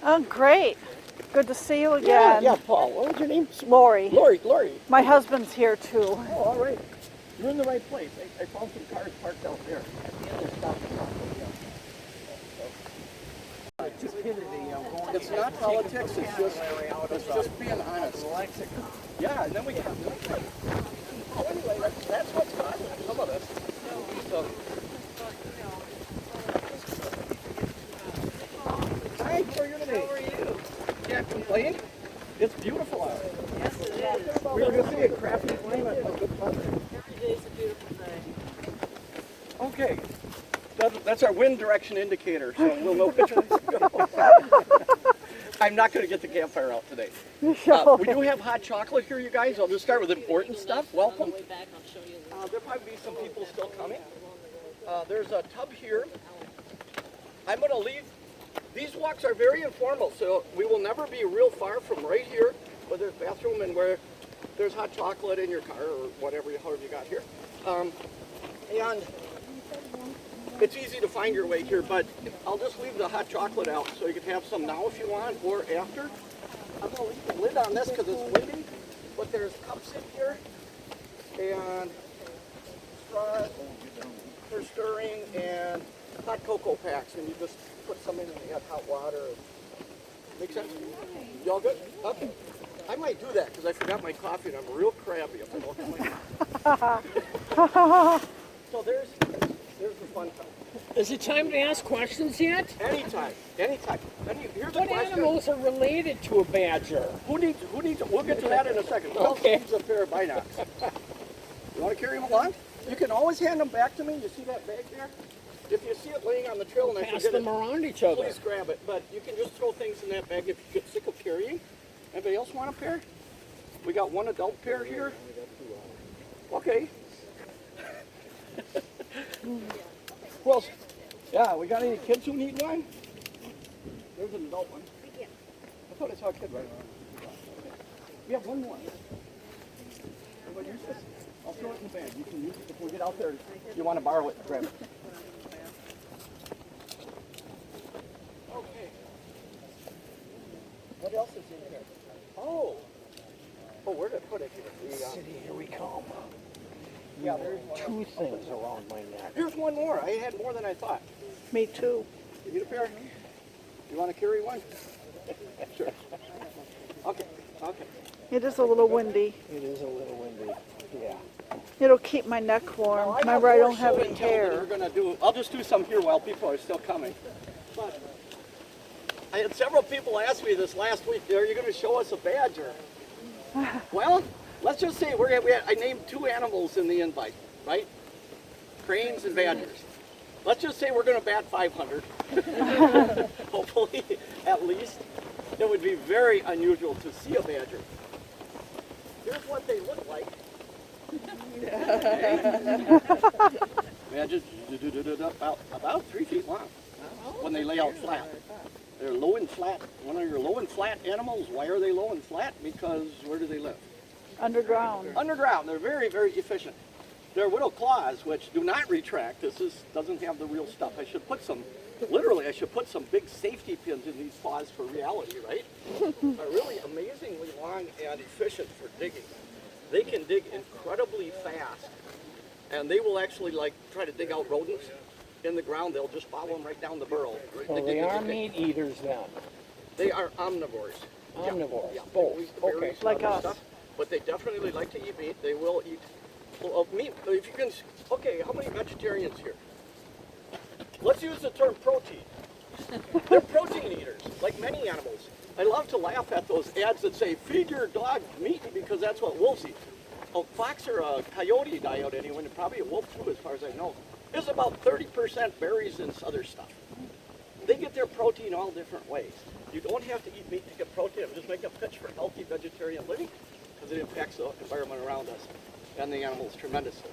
Oh, great. Good to see you Yeah, again. yeah, Paul. What was your name? Lori. Lori. My husband's here too. Oh, all right. You're in the right place. I found some cars parked out there. At the end, they're stopped and talked. It's not politics. It's just being honest. Yeah, and then we have. Oh, anyway, that's what's causing some of this. So. Hi, how are you today? How are you? Can't complain. It's beautiful out. Yes, it is. We were going to see a crappy climate, but good fun. Every day is a beautiful day. Okay. That's our wind direction indicator, so we'll know which way to go. I'm not going to get the campfire out today. We do have hot chocolate here, you guys. I'll just start with important stuff. Welcome. On the way back, I'll show you. There'll probably be some people still coming. There's a tub here. I'm going to leave. These walks are very informal, so we will never be real far from right here, where there's bathroom and where there's hot chocolate in your car or whatever, however you got here. And it's easy to find your way here, but I'll just leave the hot chocolate out so you can have some now if you want or after. I'm going to leave the lid on this because it's windy, but there's cups in here and straws for stirring and hot cocoa packs, and you just put some in and you add hot water. Make sense? Y'all good? Okay. I might do that because I forgot my coffee and I'm real crabby if I don't come. So there's the fun time. Is it time to ask questions yet? Anytime. Here's the What question. animals are related to a badger? Who needs, we'll get to that in a second. Who else Okay. needs a pair of binocs? You want to carry them along? You can always hand them back to me. You see that bag there? If you see it laying on the trail and I Pass forget them it, around each other. please grab it. But you can just throw things in that bag if you get sick of carrying. Anybody else want a pair? We got one adult pair here. Okay. Who else? Yeah, we got any kids who need one? There's an adult one. I thought I saw a kid right around. We have one more. Everybody use this? I'll throw it in the bag. You can use it if we get out there. If you want to borrow it, grab it. Okay. What else is in here? Oh, where did I put it? City, here we come. Yeah, there's one. Two things around my neck. Here's one more. I had more than I thought. Me too. You need a pair? You want to carry one? Sure. Okay. It is a little windy. It is a little windy. Yeah. It'll keep my neck warm. My right don't have any hair. I'll just do some here while people are still coming. But I had several people ask me this last week, are you going to show us a badger? Well, let's just say I named two animals in the invite, right? Cranes and badgers. Let's just say we're going to bat 500. Hopefully, at least. It would be very unusual to see a badger. Here's what they look like. Badgers about 3 feet long when they lay out flat. They're low and flat. When are your low and flat animals? Why are they low and flat? Because where do they live? Underground. Underground. They're very, very efficient. They're widow claws, which do not retract. Doesn't have the real stuff. I should put some big safety pins in these claws for reality, right? Are really amazingly long and efficient for digging. They can dig incredibly fast, and they will actually try to dig out rodents in the ground. They'll just follow them right down the burrow. So they are meat eaters then? They are omnivores. Omnivores, Yeah. both. Okay. Like us. But they definitely like to eat meat. They will eat meat. If you can, okay, how many vegetarians here? Let's use the term protein. They're protein eaters, like many animals. I love to laugh at those ads that say, feed your dog meat because that's what wolves eat. A fox or a coyote diet, anyway, and probably a wolf too, as far as I know, is about 30% berries and other stuff. They get their protein all different ways. You don't have to eat meat to get protein. I'm just making a pitch for healthy vegetarian living because it impacts the environment around us and the animals tremendously.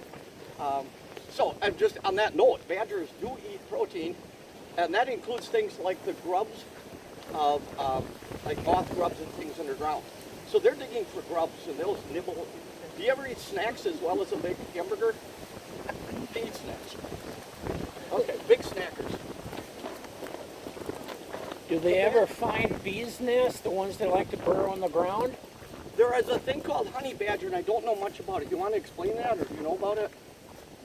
So, and just on that note, badgers do eat protein, and that includes things like the grubs, like moth grubs and things underground. So they're digging for grubs, and they'll nibble. Do you ever eat snacks as well as a big hamburger? They eat snacks. Okay, big snackers. Do they ever find bees' nests, the ones that like to burrow on the ground? There is a thing called honey badger, and I don't know much about it. You want to explain that, or do you know about it?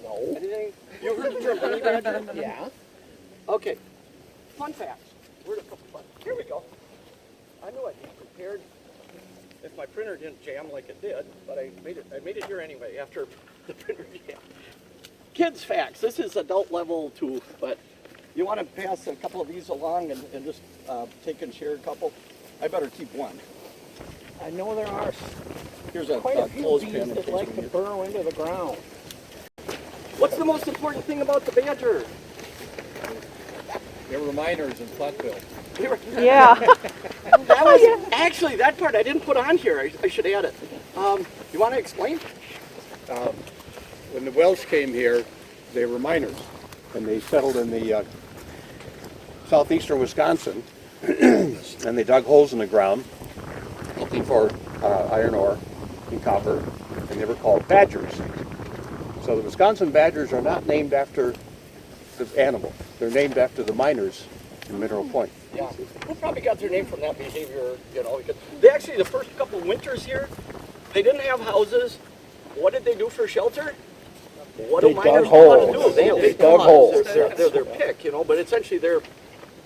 No. Anything? You heard the term honey badger? Yeah. Okay. Fun facts. Where'd a couple fun? Here we go. I knew I'd be prepared if my printer didn't jam like it did, but I made it here anyway after the printer jammed. Kids facts. This is adult level too, but you want to pass a couple of these along and just take and share a couple? I better keep one. I know there are Here's a quite a few clothespin bees in that case like we to need it. burrow into the ground. What's the most important thing about the badger? There were miners in Platteville. Yeah. That was actually that part I didn't put on here. I should add it. You want to explain? When the Welsh came here, they were miners, and they settled in the southeastern Wisconsin, and they dug holes in the ground looking for iron ore and copper, and they were called badgers. So the Wisconsin badgers are not named after the animal. They're named after the miners in Mineral Point. Yeah. Who probably got their name from that behavior? You know, because they actually the first couple winters here, they didn't have houses. What did they do for shelter? What They do miners dug know how to holes. do? They They dig dug claws. holes. They're their pick, you know. But essentially they're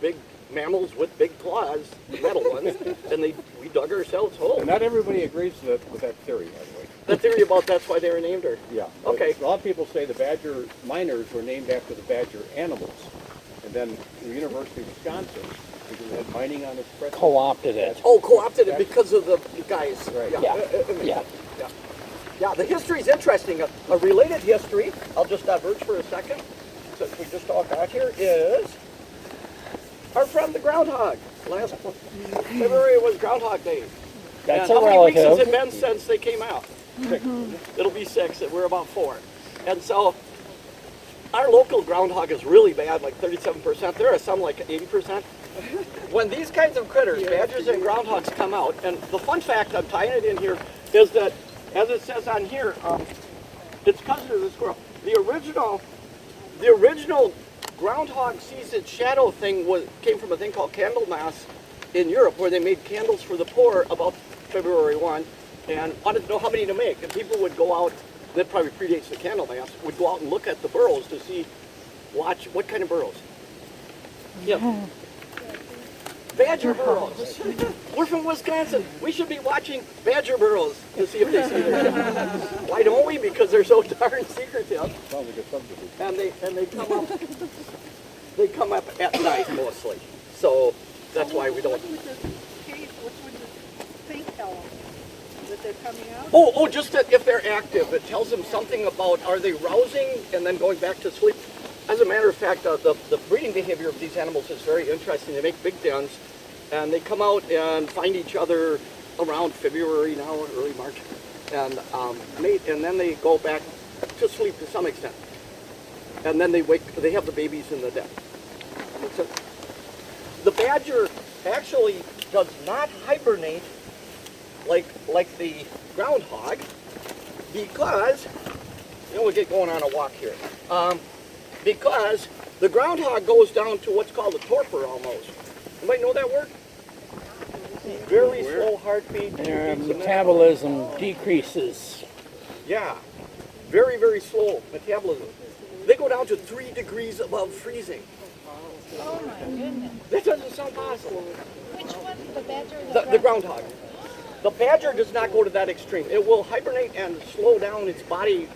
big mammals with big claws, metal ones, and we dug ourselves holes. And not everybody agrees with that theory, by the way. The theory about that's why they were named her. Yeah. Okay. A lot of people say the badger miners were named after the badger animals. And then the University of Wisconsin, because they had mining on its premises. Co-opted it. Oh, co-opted it because of the guys. Right. Yeah. Yeah, the history's interesting. A related history, I'll just diverge for a second, since we just all got here, is our friend the groundhog. Last February was Groundhog Day. That's And a how many weeks has it relative. been since they came out? 6. It'll be 6, and we're about 4. And so our local groundhog is really bad, like 37%. There are some like 80%. When these kinds of critters, badgers and groundhogs, come out, and the fun fact, I'm tying it in here, is that, as it says on here, it's cousin of the squirrel. The original groundhog sees its shadow thing came from a thing called Candlemas in Europe, where they made candles for the poor about February 1, and wanted to know how many to make. And people would go out, that probably predates the Candlemas, would go out and look at the burrows to see, watch, what kind of burrows? Yeah. Badger burrows. We're from Wisconsin. We should be watching badger burrows to see if they see them. Why don't we? Because they're so darn secretive. Sounds like a subdivision. And they come up at night mostly. So that's why we don't. What would the thing tell them? That they're coming out? Oh, just that if they're active, it tells them something about are they rousing and then going back to sleep. As a matter of fact, the breeding behavior of these animals is very interesting. They make big dens, and they come out and find each other around February now, or early March, and mate, and then they go back to sleep to some extent. And then they have the babies in the den. The badger actually does not hibernate like the groundhog, because, we'll get going on a walk here. Because the groundhog goes down to what's called a torpor almost. Anybody know that word? Very slow heartbeat. Their metabolism decreases. Yeah, very, very slow metabolism. They go down to 3 degrees above freezing. Oh my goodness. That doesn't sound possible. Which one? The badger or The groundhog. The badger does not go to that extreme. It will hibernate and slow down its body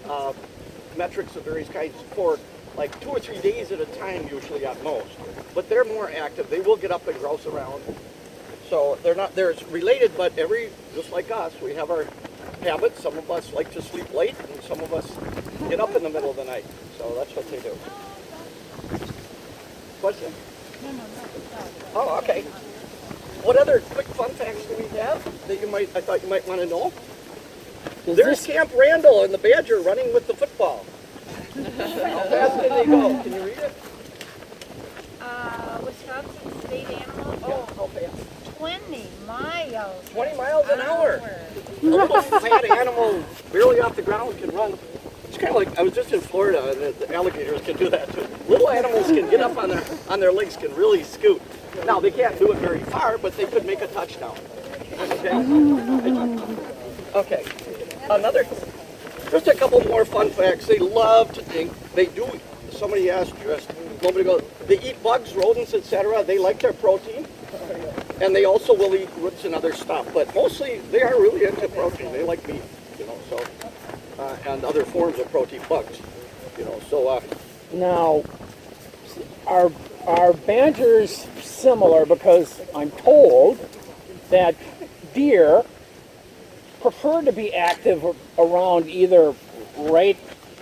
metrics of various kinds for like 2 or 3 days at a time, usually at most. But they're more active. They will get up and grouse around. So they're related, but just like us, we have our habits. Some of us like to sleep late, and some of us get up in the middle of the night. So that's what they do. Question? Oh, okay. What other quick fun facts do we have that I thought you might want to know? There's Camp Randall and the badger running with the football. How fast can they go? Can you read it? Wisconsin state animal. Yeah, how fast? 20 miles. 20 miles an hour. A little fat animal barely off the ground can run. It's kind of like, I was just in Florida, and the alligators can do that too. Little animals can get up on their legs, can really scoot. Now, they can't do it very far, but they could make a touchdown. Okay? Okay. Just a couple more fun facts. They love to think. They do. Somebody asked just nobody goes. They eat bugs, rodents, etc. They like their protein, and they also will eat roots and other stuff. But mostly, they are really into protein. They like meat, So and other forms of protein, bugs, So Now, are badgers similar? Because I'm told that deer prefer to be active around either right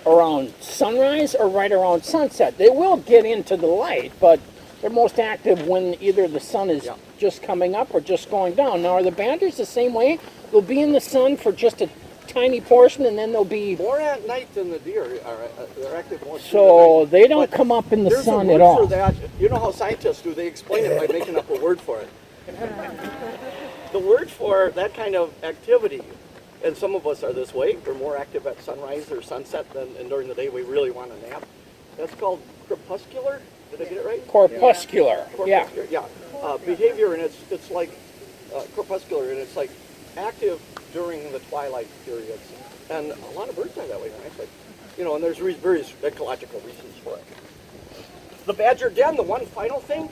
around sunrise or right around sunset. They will get into the light, but they're most active when either the sun is just coming up or just going down. Now, are the badgers the same way? They'll be in the sun for just a tiny portion, and then they'll be more at night than the deer are. They're active more. So they don't come up in the sun at all. There's a word for that. You know how scientists do? They explain it by making up a word for it. The word for that kind of activity, and some of us are this way, we're more active at sunrise or sunset and during the day we really want to nap. That's called crepuscular. Did I get it right? Corpuscular. Yeah. Behavior, and it's like crepuscular, and it's like active during the twilight periods. And a lot of birds die that way, actually. And there's various ecological reasons for it. The badger den, the one final thing,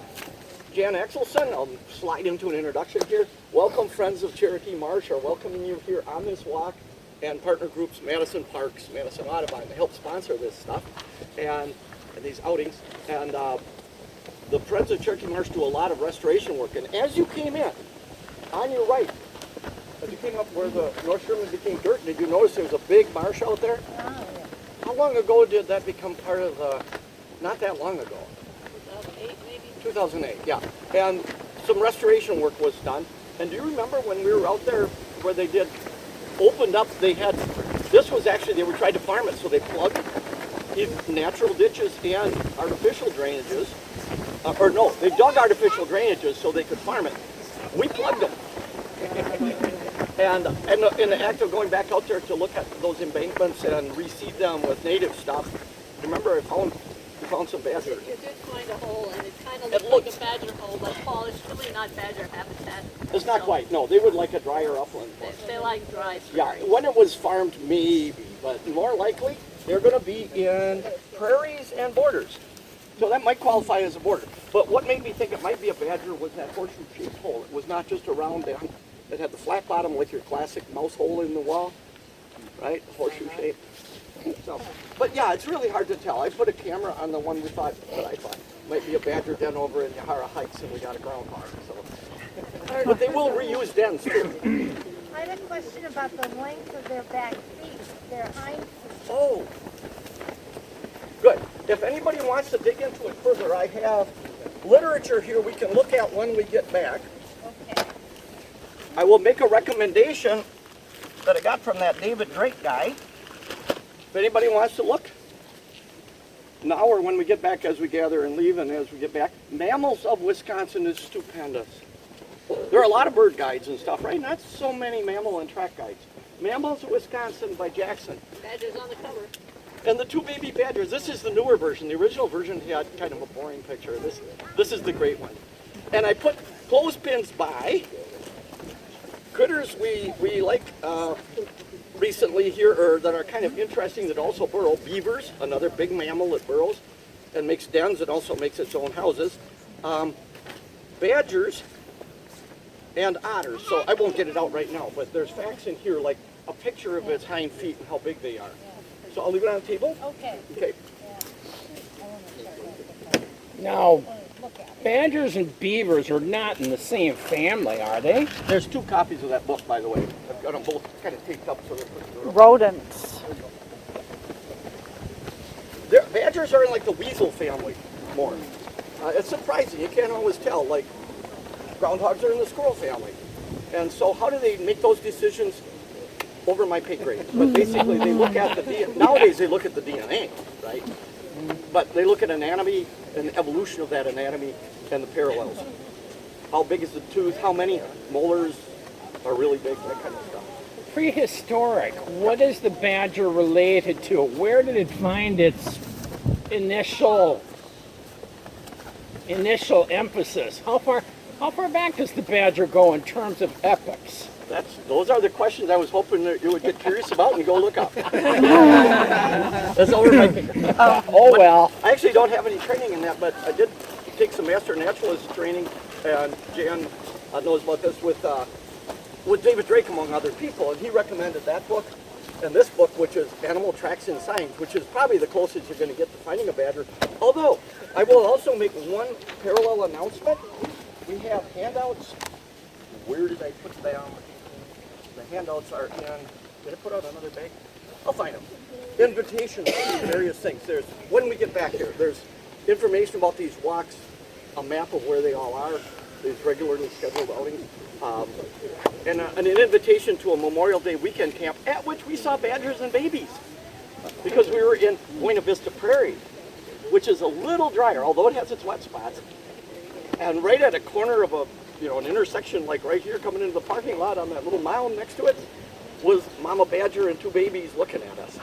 Jan Axelson, I'll slide into an introduction here. Welcome, friends of Cherokee Marsh, are welcoming you here on this walk, and partner groups, Madison Parks, Madison Audubon, they help sponsor this stuff and these outings. And the Friends of Cherokee Marsh do a lot of restoration work. And as you came in, on your right, as you came up where the North Sherman became dirt, did you notice there was a big marsh out there? Oh, yeah. How long ago did that become part of the, not that long ago? 2008 maybe? 2008, yeah. And some restoration work was done. And do you remember when we were out there where they opened up, this was actually, they were trying to farm it, so they plugged natural ditches and artificial drainages. They dug artificial drainages so they could farm it. We plugged them. And in the act of going back out there to look at those embankments and reseed them with native stuff, remember we found some badger. You did find a hole, and it kind of looked like a badger hole, but Paul, it's really not badger habitat. It's not quite, no. They would like a drier upland. They like dry. Yeah, when it was farmed, maybe, but more likely, they're going to be in prairies and borders. So that might qualify as a border. But what made me think it might be a badger was that horseshoe-shaped hole. It was not just a round down. It had the flat bottom like your classic mouse hole in the wall, right? Horseshoe shape. So, but yeah, it's really hard to tell. I put a camera on the one I thought might be a badger den over in Yahara Heights, and we got a groundhog. So, but they will reuse dens too. I had a question about the length of their back feet, their hind feet. Oh, good. If anybody wants to dig into it further, I have literature here we can look at when we get back. Okay. I will make a recommendation that I got from that David Drake guy. If anybody wants to look, now or when we get back as we gather and leave and as we get back, Mammals of Wisconsin is stupendous. There are a lot of bird guides and stuff, right? Not so many mammal and track guides. Mammals of Wisconsin by Jackson. Badger's on the cover. And the two baby badgers, this is the newer version. The original version had kind of a boring picture. This is the great one. And I put clothespins by critters we like recently here, or that are kind of interesting that also burrow. Beavers, another big mammal that burrows and makes dens and also makes its own houses. Badgers and otters. So I won't get it out right now, but there's facts in here like a picture of its hind feet and how big they are. So I'll leave it on the table. Okay. Okay. Now, badgers and beavers are not in the same family, are they? There's two copies of that book, by the way. I've got them both kind of taped up so they're Rodents. badgers are in like the weasel family more. It's surprising. You can't always tell. Like groundhogs are in the squirrel family. And so how do they make those decisions? Over my pay grade. But basically they look at the DNA. Nowadays they look at the DNA, right? But they look at anatomy and the evolution of that anatomy and the parallels. How big is the tooth? How many molars are really big? That kind of stuff. Prehistoric. What is the badger related to? Where did it find its initial initial emphasis. How far back does the badger go in terms of epochs? Those are the questions I was hoping that you would get curious about and go look up. That's over my finger. Oh well. I actually don't have any training in that, but I did take some master naturalist training, and Jan knows about this with David Drake, among other people, and he recommended that book and this book, which is Animal Tracks and Signs, which is probably the closest you're going to get to finding a badger. Although, I will also make one parallel announcement. We have handouts. Where did I put them? The handouts are in, did I put out another bag? I'll find them. Invitations to various things. There's, when we get back here, there's information about these walks, a map of where they all are, these regularly scheduled outings, and an invitation to a Memorial Day weekend camp at which we saw badgers and babies. Because we were in Buena Vista Prairie, which is a little drier, although it has its wet spots. And right at a corner of an intersection like right here coming into the parking lot on that little mound next to it was Mama Badger and two babies looking at us.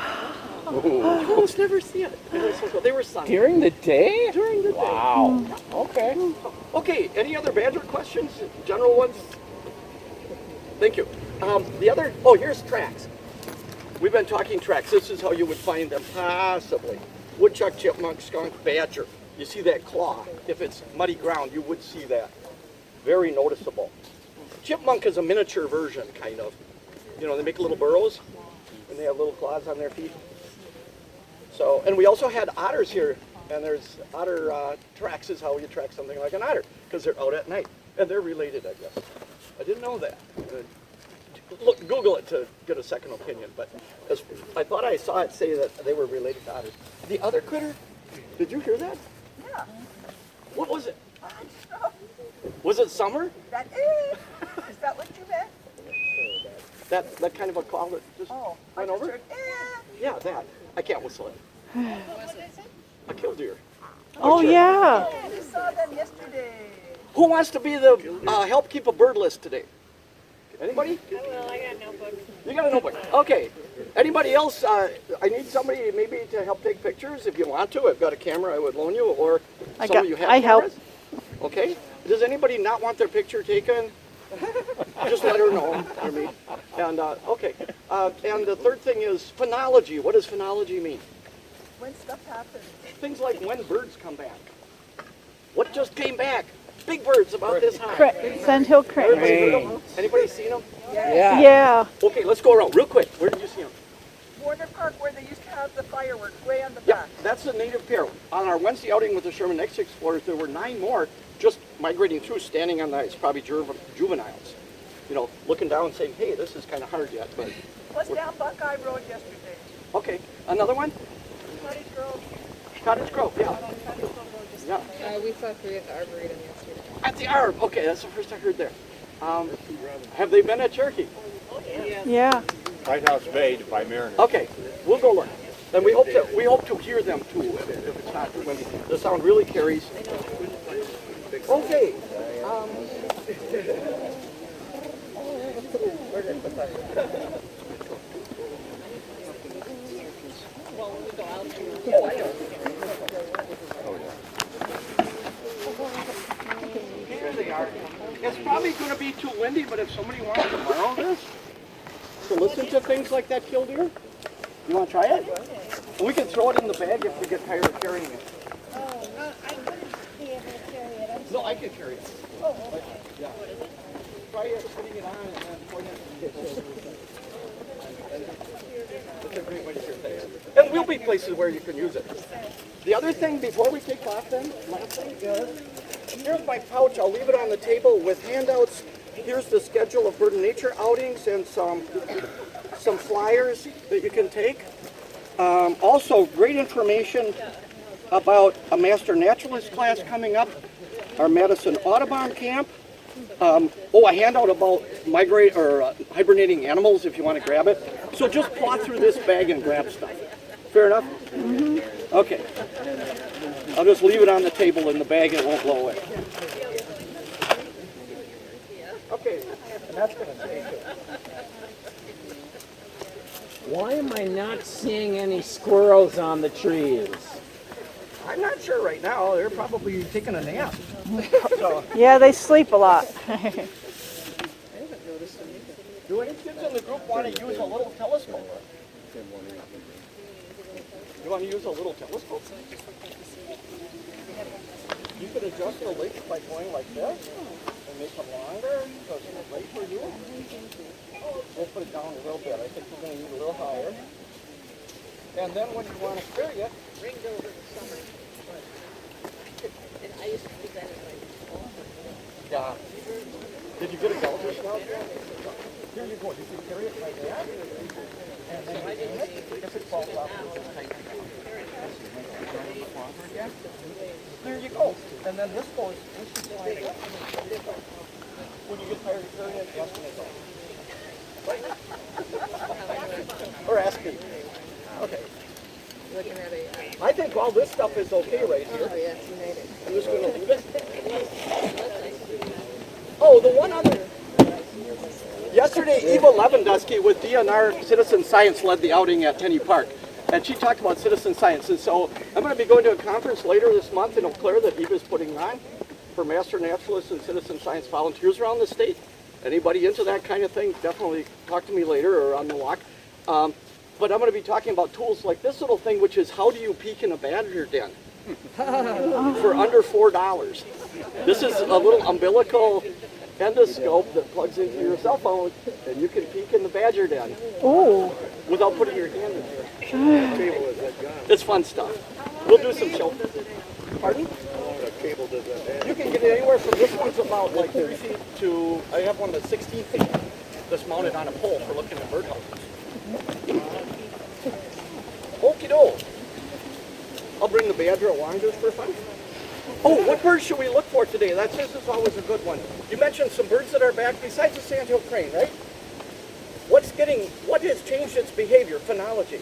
You almost never see it. They were sunny. During the day? During the day. Wow. Okay. Okay, any other badger questions? General ones? Thank you. Here's tracks. We've been talking tracks. This is how you would find them possibly. Woodchuck, chipmunk, skunk, badger. You see that claw. If it's muddy ground, you would see that. Very noticeable. Chipmunk is a miniature version, kind of. You know, they make little burrows, and they have little claws on their feet. So, and we also had otters here, and there's otter tracks is how you track something like an otter, because they're out at night, and they're related, I guess. I didn't know that. Look, Google it to get a second opinion, but I thought I saw it say that they were related to otters. The other critter, did you hear that? Yeah. What was it? I don't know. Was it summer? Is that what you meant? That kind of a call that just went I over? just heard, Yeah, that. I can't whistle it. A killdeer. Oh, yeah. I just saw them yesterday. Who wants to be the help keep a bird list today? Anybody? Well, I got a notebook. You got a notebook. Okay. Anybody else? I need somebody maybe to help take pictures if you want to. I've got a camera I would loan you, or some of you have I help. cameras. Okay. Does anybody not want their picture taken? Just let her know, or me. And okay. And the third thing is phenology. What does phenology mean? When stuff happens. Things like when birds come back. What just came back? Big birds about this high. Sandhill Crane. Everybody heard them? Anybody seen them? Yeah. Yeah. Okay, let's go around real quick. Where did you see them? Warner Park, where they used to have the fireworks, way on the Yeah, back. that's the native pair. On our Wednesday outing with the Sherman X Explorers, there were 9 more just migrating through, standing on the ice, probably juveniles. You know, looking down saying, hey, this is kind of hard yet, but... Was down Buckeye Road yesterday. Okay, another one? Cottage Grove. Cottage Grove, yeah. Yeah. We saw 3 at the Arboretum yesterday. At the Arb, okay, that's the first I heard there. Have they been at Cherokee? Yeah. Lighthouse Bay by Mariner. Okay, we'll go look. And we hope to hear them too if it's not too windy. The sound really carries. Okay. Here they are. It's probably going to be too windy, but if somebody wants to borrow this to listen to things like that killdeer, you want to try it? We can throw it in the bag if we get tired of carrying it. Oh, no, I wouldn't be able to carry it. I'm No, I can carry it. Oh, okay. Yeah. Try it, putting it on, and then pointing it. It's a great way to hear things. And we'll be places where you can use it. The other thing, before we take off then, last thing is, here's my pouch. I'll leave it on the table with handouts. Here's the schedule of bird and nature outings and some flyers that you can take. Also, great information about a Master Naturalist class coming up, our Madison Audubon camp. A handout about hibernating animals if you want to grab it. So just paw through this bag and grab stuff. Fair enough? Mm-hmm. Okay. I'll just leave it on the table in the bag and it won't blow away. Okay. And that's going to stay good. Why am I not seeing any squirrels on the trees? I'm not sure right now. They're probably taking a nap. So, Yeah, they sleep a lot. do any kids in the group want to use a little telescope? You want to use a little telescope? You could adjust the length by going like this and make them longer so it's right for you. We'll put it down a little bit. I think we're going to need a little higher. And then when you want to carry it, Ringed over the summer. And I used to do that in my yeah. Did you get a goldfish now? Here you go. You can carry it like that. And then if it falls off, it's tight. There you go. And then this goes, this is slide up. When you get tired of carrying it, ask me again. Or ask me. Okay. Looking at a, I think all this stuff is okay right here. oh yes, United. I'm just going to leave it. Oh, the one other. Yesterday, Eva Lewandowski with DNR Citizen Science led the outing at Tenny Park. And she talked about citizen science. And so I'm going to be going to a conference later this month in Eau Claire that Eva's putting on for master naturalists and citizen science volunteers around the state. Anybody into that kind of thing, definitely talk to me later or on the walk. But I'm going to be talking about tools like this little thing, which is how do you peek in a badger den for under $4. This is a little umbilical endoscope that plugs into your cell phone, and you can peek in the badger den. Ooh. Without putting your hand in there. It's fun stuff. We'll do some show. Pardon? You can get it anywhere from this one's about like 3 feet to, I have one that's 16 feet that's mounted on a pole for looking at birdhouses. Okie doke. I'll bring the badger along just for fun. Oh, what birds should we look for today? This is always a good one. You mentioned some birds that are back besides the sandhill crane, right? What has changed its behavior, phenology?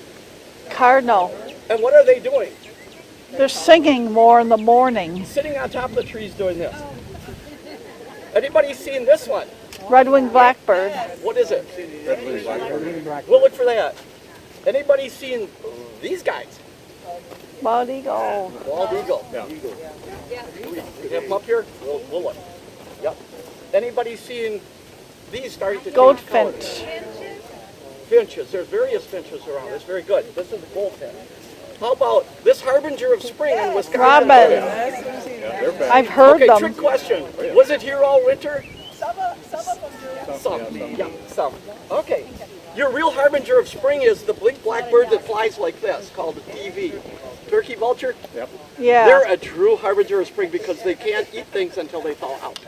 Cardinal. And what are they doing? They're singing more in the morning. Sitting on top of the trees doing this. Anybody seen this one? Red-winged blackbird. What is it? We'll look for that. Anybody seen these guys? Bald eagle. Bald eagle. Yeah. We have them up here? We'll look. Yep. Anybody seen these starting to change color? Goldfinch. Finches. There's various finches around. It's very good. This is the goldfinch. How about this harbinger of spring in Wisconsin? Robin. I've heard Okay, them. trick question. Was it here all winter? Some of them do. Some. Yeah, some. Okay. Your real harbinger of spring is the blink blackbird that flies like this, called a TV. Turkey vulture? Yep. Yeah. They're a true harbinger of spring because they can't eat things until they thaw out.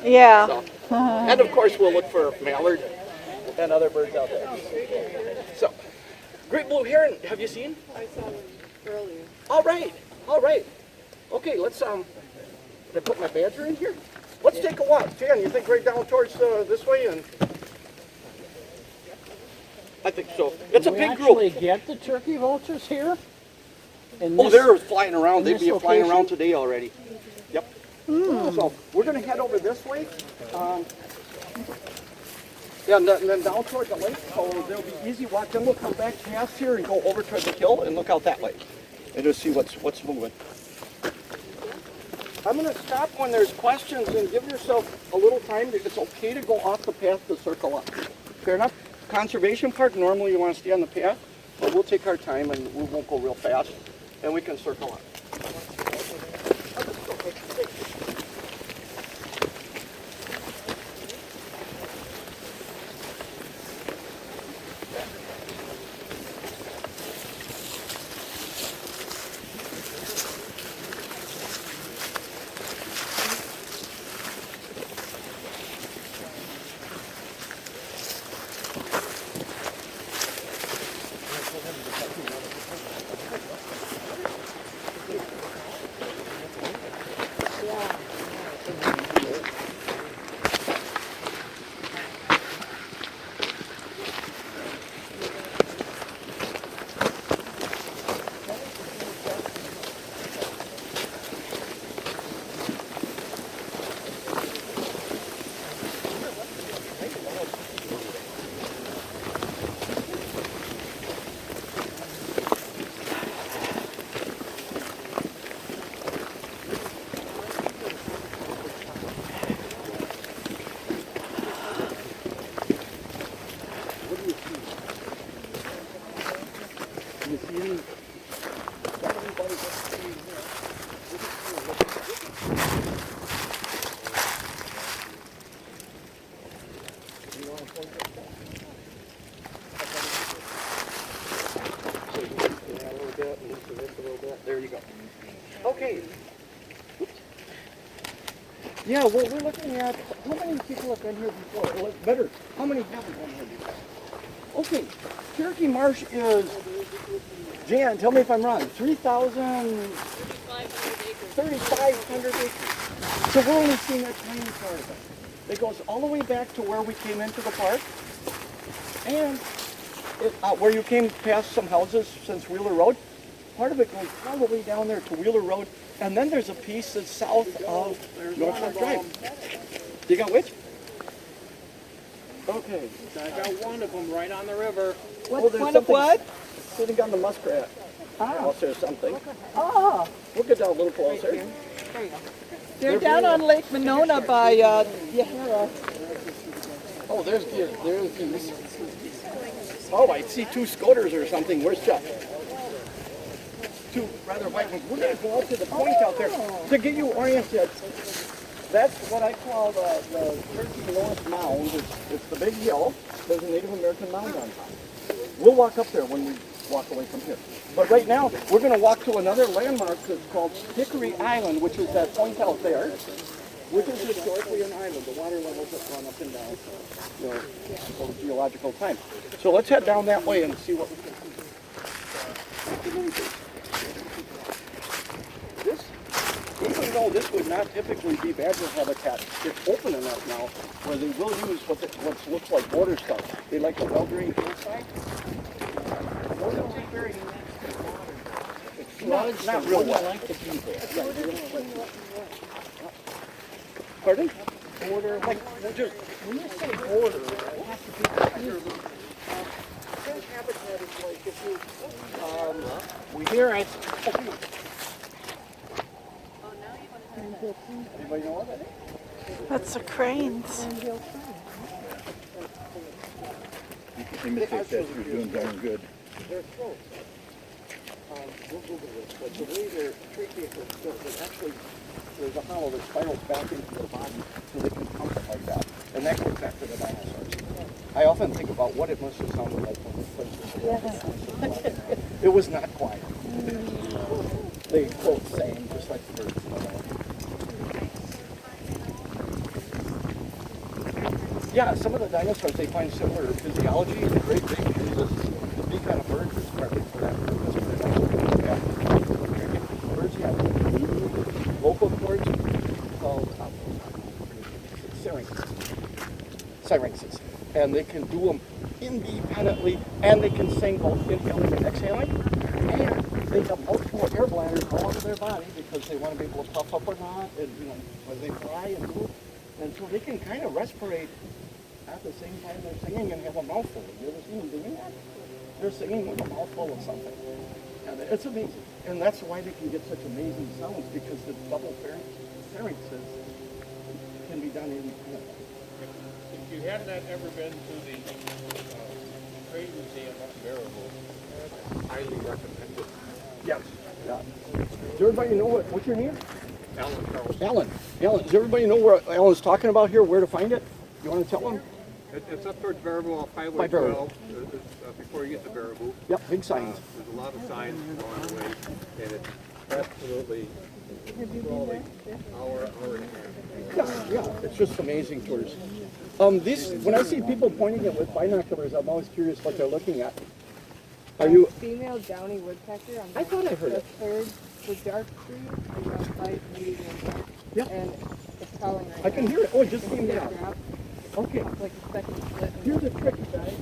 Yeah. So. And of course we'll look for mallard and other birds out there. So, great blue heron, have you seen? I saw them earlier. All right. Okay, let's, did I put my badger in here? Let's take a walk. Jan, you think right down towards this way? And I think so. It's a we big actually group. get the turkey vultures here? Oh, they're flying around. They'd this be flying location? around today already. Yep. So we're going to head over this way. Yeah, and then down toward the lake. So there'll be easy walk. Then we'll come back past here and go over toward the hill and look out that way and just see what's moving. I'm going to stop when there's questions and give yourself a little time. It's okay to go off the path to circle up. Fair enough? Conservation Park, normally you want to stay on the path, but we'll take our time and we won't go real fast, and we can circle up. Yeah, well, we're looking at how many people have been here before. Well, it's better. How many haven't been here before? Okay, Cherokee Marsh is, Jan, tell me if I'm wrong, 3,500 acres. So we're only seeing that tiny part of it. It goes all the way back to where we came into the park, and where you came past some houses since Wheeler Road. Part of it goes all the way down there to Wheeler Road, and then there's a piece that's south of North Fork Drive. You got which? Okay. I got one of them right on the river. What, One of what? Sitting on the muskrat house or something. Oh, We'll get down a little closer. they're down on Lake Monona by Yahara. Oh, there's geese. Oh, I see two scoters or something. Where's Chuck? Two rather white ones. We're going to go out to the point out there to get you oriented. That's what I call the Cherokee North Mound. It's the big hill. There's a Native American mound on top. We'll walk up there when we walk away from here. But right now, we're going to walk to another landmark that's called Hickory Island, which is that point out there, which is historically an island. The water levels have gone up and down over geological time. So let's head down that way and see what we can see. This, even though this would not typically be badger habitat, it's open enough now where they will use what looks like border stuff. They like the well-drained hillside. It's not real well. like to be there. Pardon? Border, like, just, when you say border, it has to be this habitat is like if you, We hear it. anybody know what that is? That's the cranes. Imitate that, you're doing darn good. They're close. We'll Google this, but the way they're tricky, actually, there's a hollow that spirals back into their body so they can pump it like that. And that goes back to the dinosaurs. I often think about what it must have sounded like when we played this. It was not quiet. They both sang just like the birds. Yeah, some of the dinosaurs, they find similar physiology. The great big kind of bird is perfect for that purpose. Birds have vocal cords called syrinxes. And they can do them independently, and they can sing both inhaling and exhaling. And they have multiple air bladders all over their body because they want to be able to puff up or not, and when they fly and move. And so they can kind of respirate at the same time they're singing and have a mouthful. You ever seen them doing that? They're singing with a mouthful of something. And it's amazing. And that's why they can get such amazing sounds, because the double pharynxes can be done in. If you have not ever been to the Trade Museum up in Baraboo, highly recommend it. Yes. Yeah. Does everybody know what's your name? Alan Charles. Alan. Does everybody know where Alan's talking about here? Where to find it? You want to tell them? It's up towards Baraboo off Highway By Baraboo. 12, before you get to Baraboo. Yep, big signs. There's a lot of signs along the way, and it's absolutely sprawling, hour and a half. Yeah, it's just amazing tours. When I see people pointing it with binoculars, I'm always curious what they're looking at. Are you? Female downy woodpecker. I thought I heard the it. third, the dark tree, around 5 medium. Yeah. And it's calling right I can hear it. Oh, it just came down. down. Okay. Like a second split. Here's a trick, guys.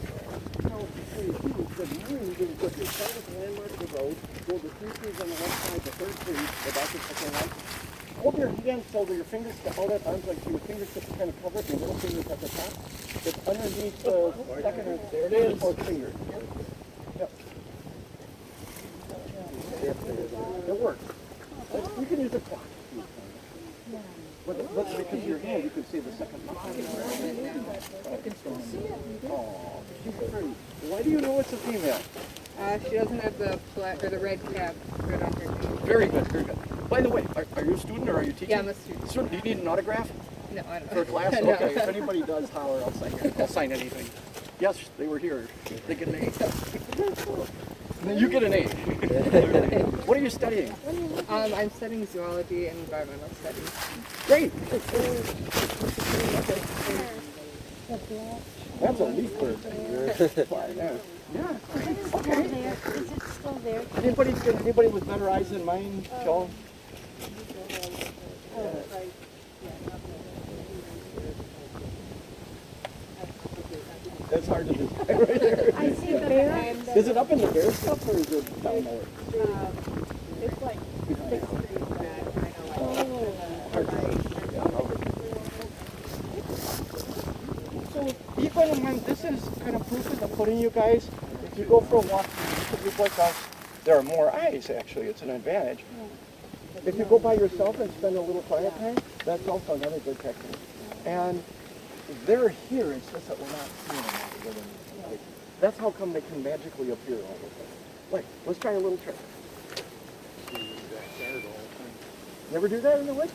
How it's really good. Really good. You start with the landmark of the road, go to 3 trees on the left side, the third tree, the back of the second one. Hold your hands so that your fingers, all that arms like your fingertips kind of covered, your little fingers at the top. It's underneath the second or fourth finger. Yep. It works. You can use a clock. But because of your hand, you can see the second one. Oh, she's pretty. Why do you know it's a female? She doesn't have the black or the red cap right on her feet. Very good, very good. By the way, are you a student or are you teaching? Yeah, I'm a student. Do you need an autograph No, I don't for know. a class? No. Okay, if anybody does, holler, I'll sign anything. Yes, they were here. They can name. You get an A. What are you studying? I'm studying zoology and environmental studies. Great. That's a leaf bird. Yeah. Okay. Is it still there? Anybody with better eyes than mine, Joe? That's hard to describe right there. I see the bear. Is it up in the bear stuff or is it down lower? It's like 6 degrees back. So even when this is kind of proof in the pudding, you guys, if you go for a walk in a like us, there are more eyes actually. It's an advantage. If you go by yourself and spend a little quiet time, that's also another good technique. And they're here, it's just that we're not seeing them. Like, that's how come they can magically appear all the time. Like, let's try a little trick. Never do that in the woods?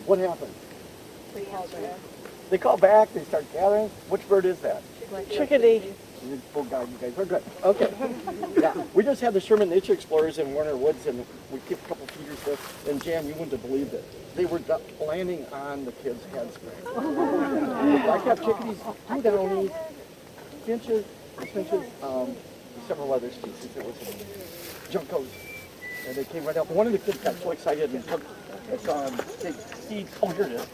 What happened? They call back, they start gathering. Which bird is that? Chickadee. Oh God, you guys are good. Okay. Yeah, we just had the Sherman Nature Explorers in Warner Woods, and we kept a couple feeders there. And Jan, you wouldn't have believed it. They were landing on the kids' heads. I kept chickadees, 2 downies, finches, several other species. It was juncos, and they came right up. One of the kids got so excited and took big seeds. Oh, here it is.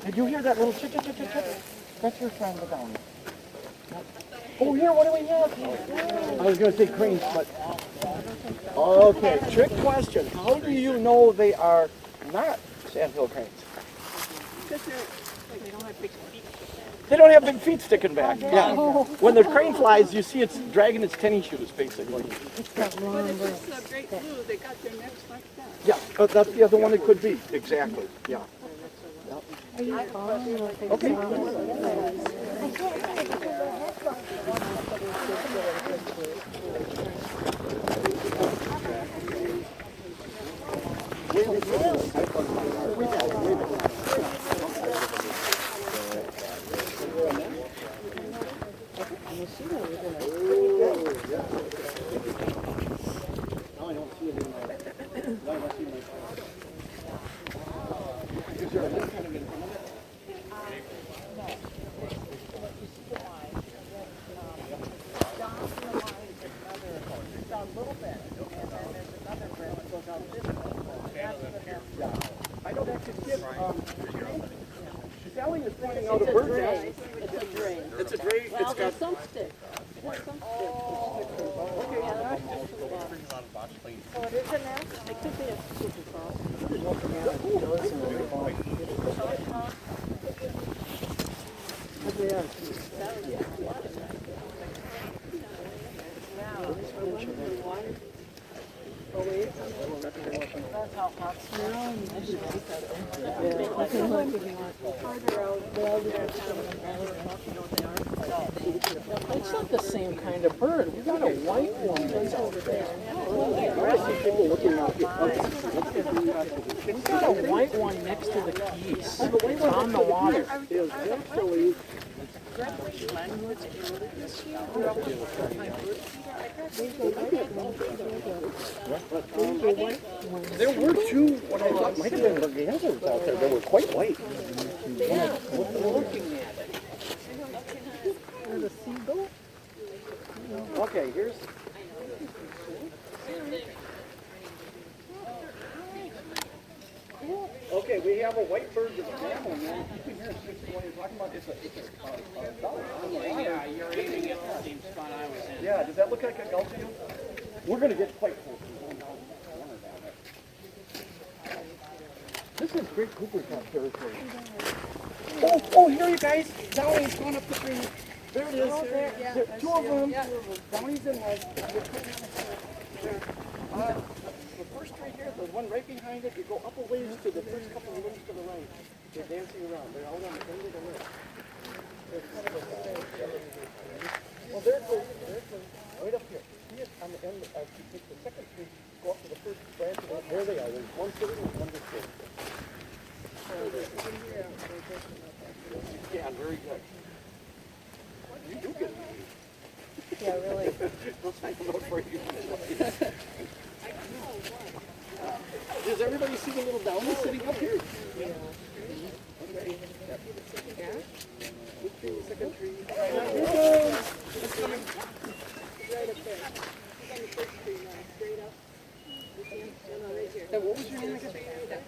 Did you hear that little chick? That's your friend, the downy. Oh, here, what do we have? I was going to say cranes, but... Okay, trick question. How do you know they are not sandhill cranes? Because they don't have big feet. They don't have big feet sticking back. Yeah. When the crane flies, you see it's dragging its tennis shoes, basically. But if it's a great blue, they got their necks like that. Yeah, but that's the other one it could be. Exactly. Yeah. Okay. I know that could get, Sally is pointing out a bird nest. It's a drain. It's a dray. Well, It's got. there's some sticks. There's some sticks. So it is a nest? They could be a super cross. It's not the same kind of bird. We got a white one that's out there. We got a white one next to the keys. It's on the water. There were 2, what I thought might have been mergansers out there. They were quite white. Looking at it. There's a seagull. Okay, here's. Okay, we have a white bird that's traveling. You can hear it when you're talking about it's a gull. Yeah, you're aiming at the same spot I was in. Yeah, does that look like a gull to you? We're going to get quite close. We're going down the corner down there. This is great Cooper Cup territory. Oh, here you guys. Downy's going up the tree. There it is. There, 2 of them. Downy's in one. The first tree here, the one right behind it, you go up a ways to the first couple of rooms to the right. They're dancing around. They're all on the end of the list. Well, there it goes. Right up here. See it on the end as you take the second tree, go up to the first branch of it. There they are. There's one sitting and one just sitting. Yeah, very good. You do get it. Yeah, really. Let's make a note for you. Does everybody see the little downy sitting up here? Yeah. Okay. What was your name again?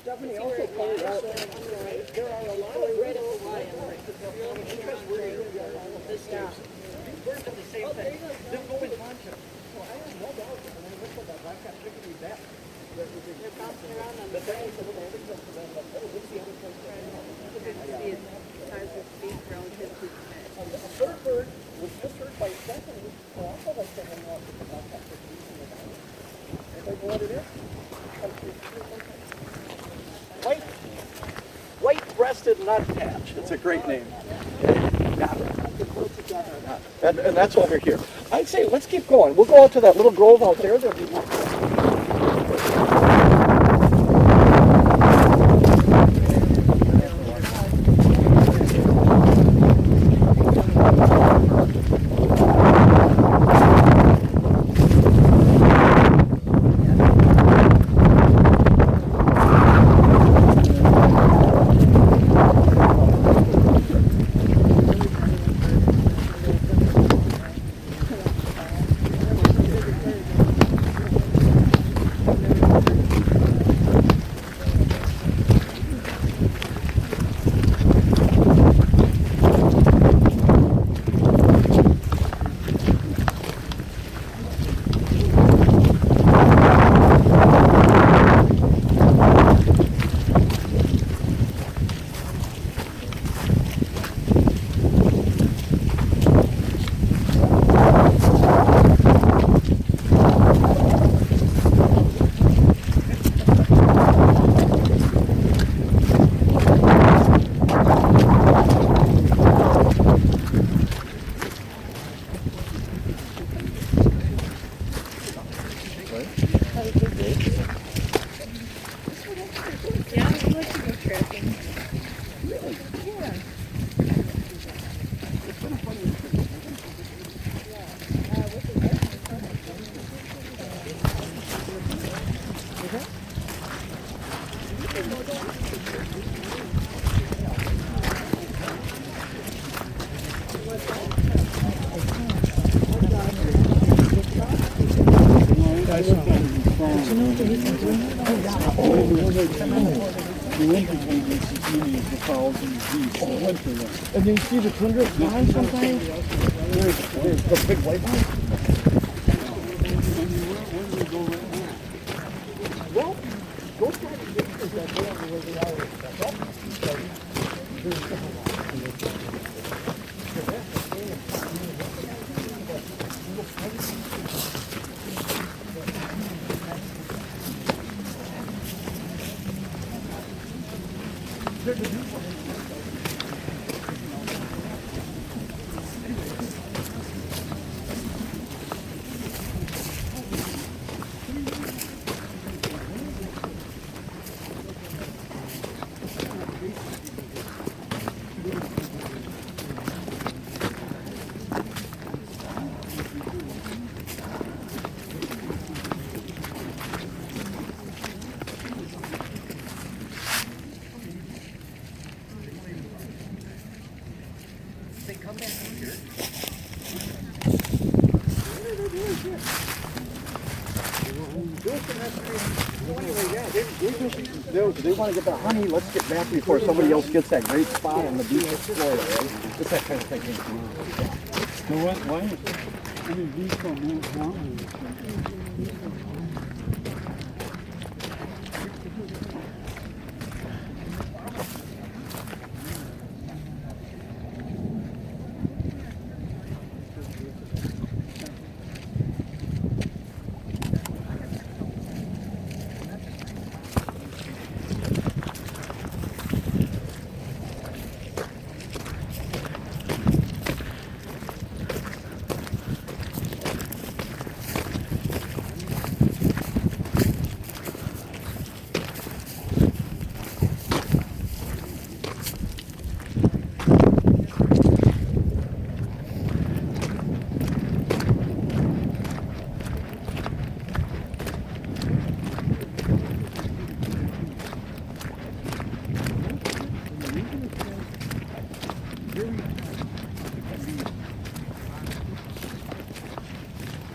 Stephanie also pointed out there are a lot of red because we're this year. We're the same thing. They'll go in contact. So I have no doubt that when I look at that black-cap chickadee back, they're bouncing around on the thing. So when I look at them, like, oh, this is the other place. The third bird was just heard by Stephanie. Also by someone else with the black-cap chickadee in the valley. Anybody know what it is? White-breasted nuthatch. It's a great name. And that's over here. I'd say let's keep going. We'll go out to that little grove out there. There'll be more. And then you see the tundra behind sometimes? There's the big white one. Well, those kind of pictures that go on the way they are. They want to get the honey. Let's get back before somebody else gets that great spot on the beach of Florida, right? It's that kind of thing. So why is any beach on Mount Mountain?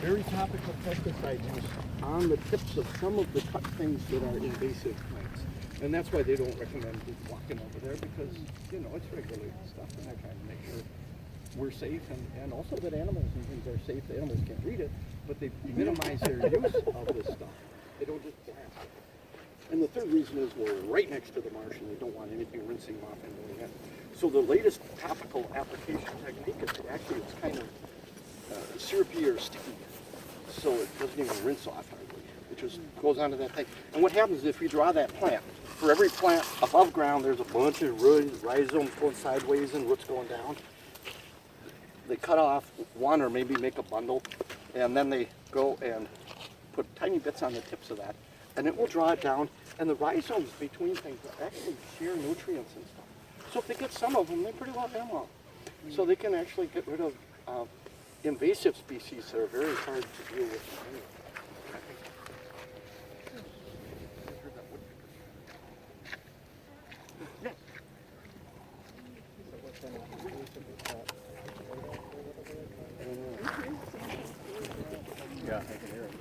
Very topical pesticide use on the tips of some of the cut things that are invasive plants. And that's why they don't recommend people walking over there because, you know, it's regulated stuff and they're trying to make sure we're safe and also that animals and things are safe. The animals can't read it, but they minimize their use of this stuff. They don't just blast it. And the third reason is we're right next to the marsh and they don't want anything rinsing off and going in. So the latest topical application technique is actually it's kind of syrupy or sticky. So it doesn't even rinse off hardly. It just goes onto that thing. And what happens is if you draw that plant, for every plant above ground, there's a bunch of rhizomes going sideways and roots going down. They cut off one or maybe make a bundle, and then they go and put tiny bits on the tips of that, and it will draw it down. And the rhizomes between things actually share nutrients and stuff. So if they get some of them, they pretty well have them all. So they can actually get rid of invasive species that are very hard to deal with. Yeah, I can hear it.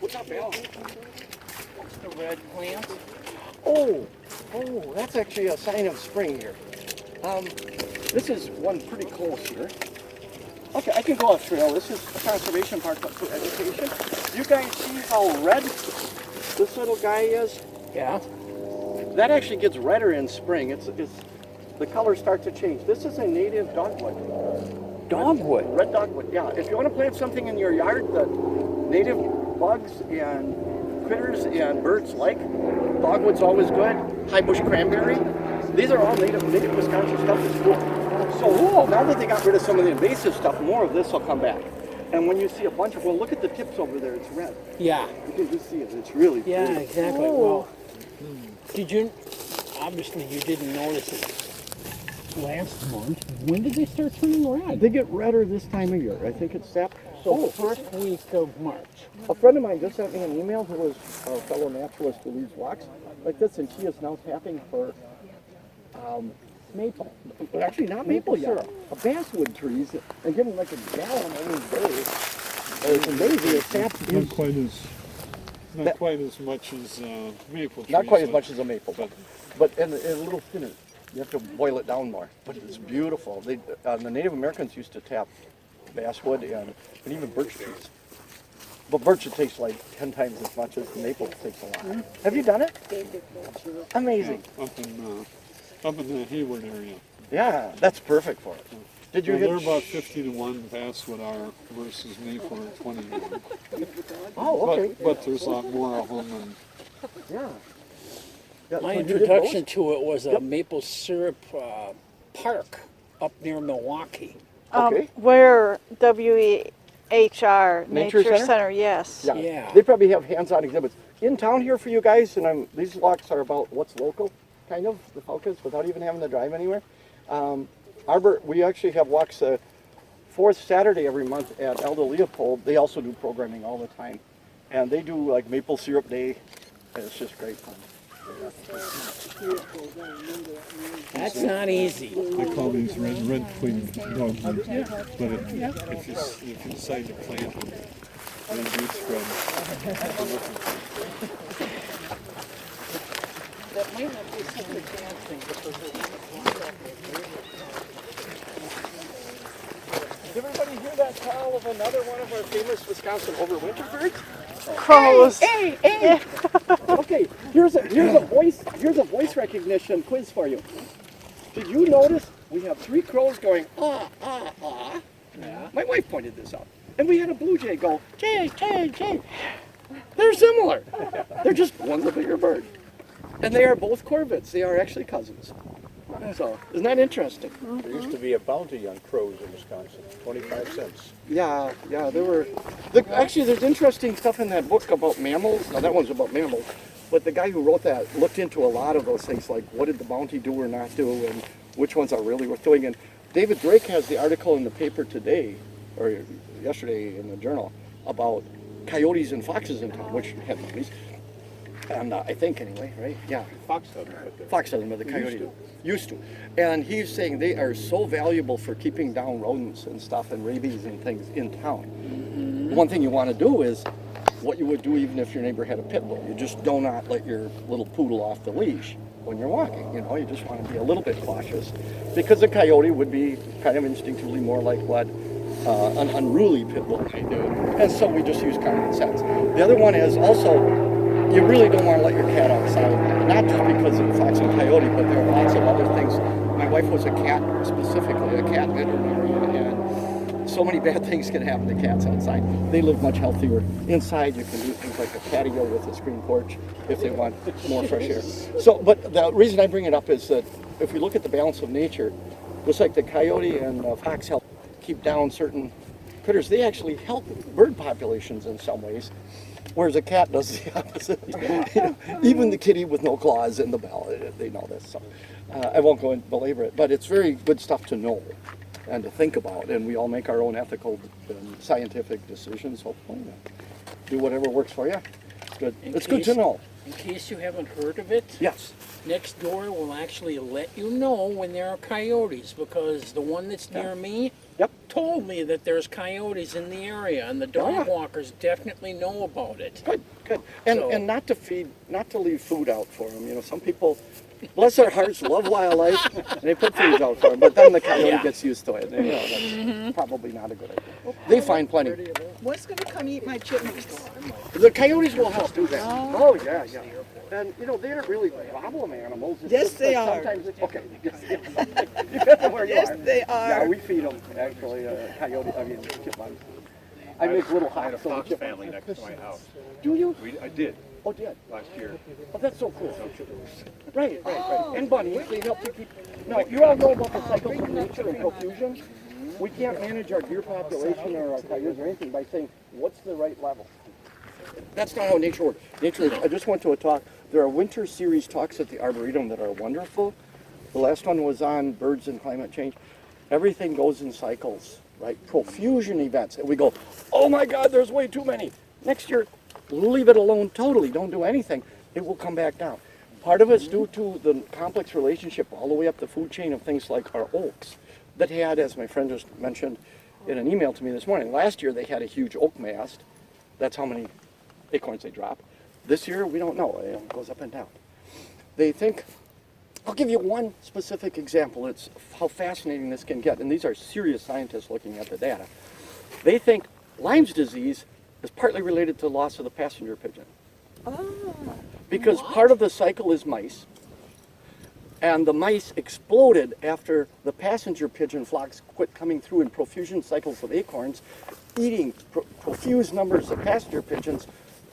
What's up, Al? What's the red plant? Oh, that's actually a sign of spring here. This is one pretty close here. Okay, I can go off trail. This is a conservation park for education. You guys see how red this little guy is? Yeah. That actually gets redder in spring. It's the colors start to change. This is a native dogwood. Dogwood? Red dogwood, yeah. If you want to plant something in your yard that native bugs and critters and birds like, dogwood's always good. High bush cranberry. These are all native Wisconsin stuff. It's cool. So now that they got rid of some of the invasive stuff, more of this will come back. And when you see a bunch of, well, look at the tips over there. It's red. Yeah. You can just see it. It's really Yeah, pretty. exactly. Well, did you, obviously you didn't notice it last month. When did they start turning red? They get redder this time of year. I think it's sap. So first week of March. A friend of mine just sent me an email who was a fellow naturalist who leads walks like this, and she is now tapping for maple. Actually, not maple yet. Basswood trees, and giving like a gallon every day. It's amazing. It taps Not quite as much as maple trees. not quite as much as a maple, but and a little thinner. You have to boil it down more. But it's beautiful. They, the Native Americans used to tap basswood and even birch trees. But birch it takes like 10 times as much as the maple takes a lot. Have you done it? Amazing. Up in the Hayward area. Yeah, that's perfect for it. Did you They're about 50 to 1 basswood are versus maple are 20 to 1. Oh, okay. But there's a lot more of them. And Yeah. My introduction to it was a maple syrup park up near Milwaukee. Okay. Where WEHR, Nature Center? yes. Yeah. They probably have hands-on exhibits. In town here for you guys, and these walks are about what's local, kind of, the focus, without even having to drive anywhere. We actually have walks fourth Saturday every month at Aldo Leopold. They also do programming all the time. And they do like maple syrup day, and it's just great fun. That's not easy. they call these red twig dogwoods. But if you decide to plant them, they do spread. That might not be such a bad thing Did everybody hear that call of another one of our famous Wisconsin overwinter birds? Crows. Hey! Okay, here's a voice recognition quiz for you. Did you notice we have 3 crows going ah ah ah? Yeah. My wife pointed this out, and we had a blue jay go jay jay jay. They're similar. They're just one's a bigger bird, and they are both corvids. They are actually cousins. So isn't that interesting? There used to be a bounty on crows in Wisconsin, 25 cents. Yeah, there were. Actually, there's interesting stuff in that book about mammals. Now, that one's about mammals. But the guy who wrote that looked into a lot of those things, like what did the bounty do or not do, and which ones are really worth doing. And David Drake has the article in the paper today, or yesterday in the journal, about coyotes and foxes in town, which had bounties. And I think anyway, right? Yeah. Fox doesn't, but Fox doesn't, but the coyote used to. And he's saying they are so valuable for keeping down rodents and stuff and rabies and things in town. One thing you want to do is what you would do even if your neighbor had a pit bull. You just do not let your little poodle off the leash when you're walking. You know, you just want to be a little bit cautious because the coyote would be kind of instinctively more like what an unruly pit bull might do. And so we just use common sense. The other one is also, you really don't want to let your cat outside, not just because of fox and coyote, but there are lots of other things. My wife was a cat, specifically a cat veterinarian, and so many bad things can happen to cats outside. They live much healthier. Inside, you can do things like a patio with a screen porch if they want more fresh air. So, but the reason I bring it up is that if we look at the balance of nature, just like the coyote and fox help keep down certain critters, they actually help bird populations in some ways. Whereas a cat does the opposite. You know, even the kitty with no claws in the bell, they know this. So I won't go and belabor it, but it's very good stuff to know and to think about. And we all make our own ethical and scientific decisions. Hopefully, do whatever works for you. It's good. It's good to know. In case you haven't heard of it, Yes. next door will actually let you know when there are coyotes, because the one that's near me Yep. told me that there's coyotes in the area, and the dog walkers definitely know about it. Good, good. And So- and not to leave food out for them. You know, some people, bless their hearts, love wildlife, and they put food out for them. But then the coyote gets used to it. And, you know, that's probably not a good idea. They find plenty. What's gonna come eat my chipmunks? The coyotes will help do that. Oh yeah, yeah. And you know, they aren't really problem animals. It's Yes, just they that are. Sometimes okay. Depends on where you Yes, are. they are. Yeah, we feed them actually. Coyote, I mean chipmunks. I make little I had a hots. so the fox chipmunks- family next to my house. Do you? I did Oh, did. last year. Oh, that's so cool. Right, right. And bunnies, they help to keep. Now, you all know about the cycles of nature and profusion. We can't manage our deer population or our coyotes or anything by saying, what's the right level? That's not how nature works. I just went to a talk. There are winter series talks at the Arboretum that are wonderful. The last one was on birds and climate change. Everything goes in cycles, right? Profusion events. And we go, oh my God, there's way too many. Next year, leave it alone totally. Don't do anything. It will come back down. Part of it's due to the complex relationship all the way up the food chain of things like our oaks that had, as my friend just mentioned in an email to me this morning, last year they had a huge oak mast. That's how many acorns they drop. This year, we don't know. It goes up and down. They think, I'll give you one specific example. It's how fascinating this can get. And these are serious scientists looking at the data. They think Lyme's disease is partly related to loss of the passenger pigeon. Because part of the cycle is mice. And the mice exploded after the passenger pigeon flocks quit coming through in profusion cycles of acorns, eating profuse numbers of passenger pigeons.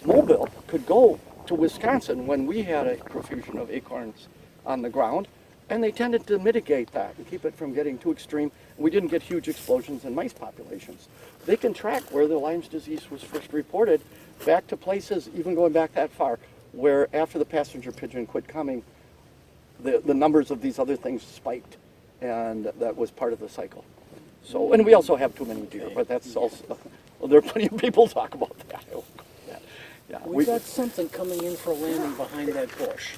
Mobile could go to Wisconsin when we had a profusion of acorns on the ground, and they tended to mitigate that and keep it from getting too extreme. We didn't get huge explosions in mice populations. They can track where the Lyme's disease was first reported back to places, even going back that far, where after the passenger pigeon quit coming, the numbers of these other things spiked, and that was part of the cycle. So, and we also have too many deer, but that's also, well, there are plenty of people talk about that. Yeah, We got something coming in for a landing behind that bush.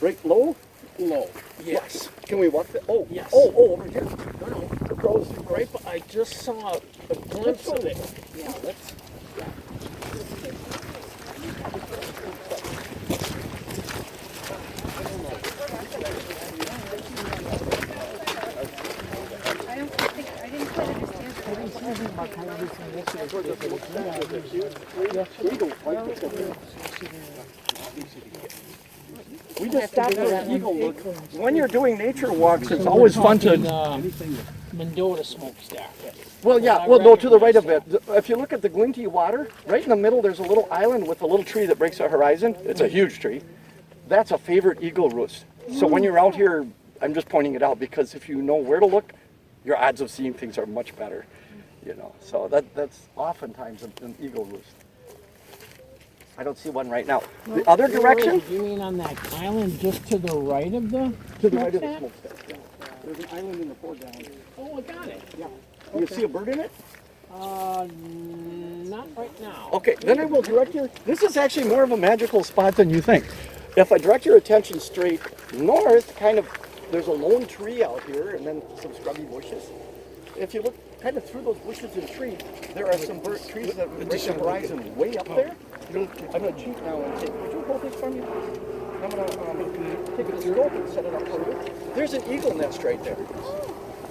right low? Low. Yes. Can we walk that? Oh, Yes. Oh, over here. No, no. The crows. Right, but I just saw a glimpse of it. Yeah, let's. I didn't quite understand. We just stopped for an eagle look. When you're doing nature walks, it's always fun to. Mendota smokestack. Well, yeah, well, no, to the right of it. If you look at the Glinty water, right in the middle, there's a little island with a little tree that breaks the horizon. It's a huge tree. That's a favorite eagle roost. So when you're out here, I'm just pointing it out because if you know where to look, your odds of seeing things are much better. You know, so that's oftentimes an eagle roost. I don't see one right now. The other direction? You mean on that island just to the right of the? To the right of the smokestack. Yeah. There's an island in the foreground. Oh, I got it. Yeah. You see a bird in it? Not not right now. Okay, then I will direct your, this is actually more of a magical spot than you think. If I direct your attention straight north, kind of, there's a lone tree out here and then some scrubby bushes. If you look kind of through those bushes and trees, there are some trees that break the horizon way up there. I'm going to cheat now and say, would you hold this for me? I'm going to take a scope and set it up for you. There's an eagle nest right there.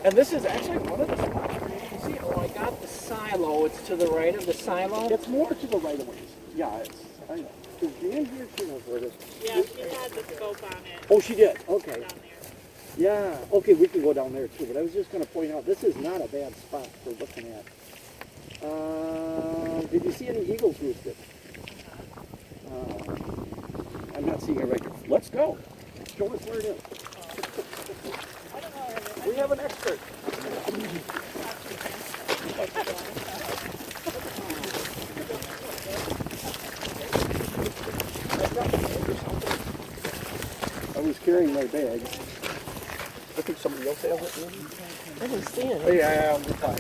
And this is actually one of the spots where you can see, Oh, I got the silo. It's to the right of the silo. it's more to the right of ways. Yeah, it's, I know. Is Dan here? She knows where it is. Yeah, she had the scope on it Oh, she did? Okay. down there. Yeah, okay, we can go down there too, but I was just gonna point out, this is not a bad spot for looking at. Did you see any eagles roosted? I'm not seeing it right here. Let's go. Show us where it is. We have an expert. I was carrying my bag. I think somebody else has it, maybe? I don't see it. Oh, yeah, we're fine.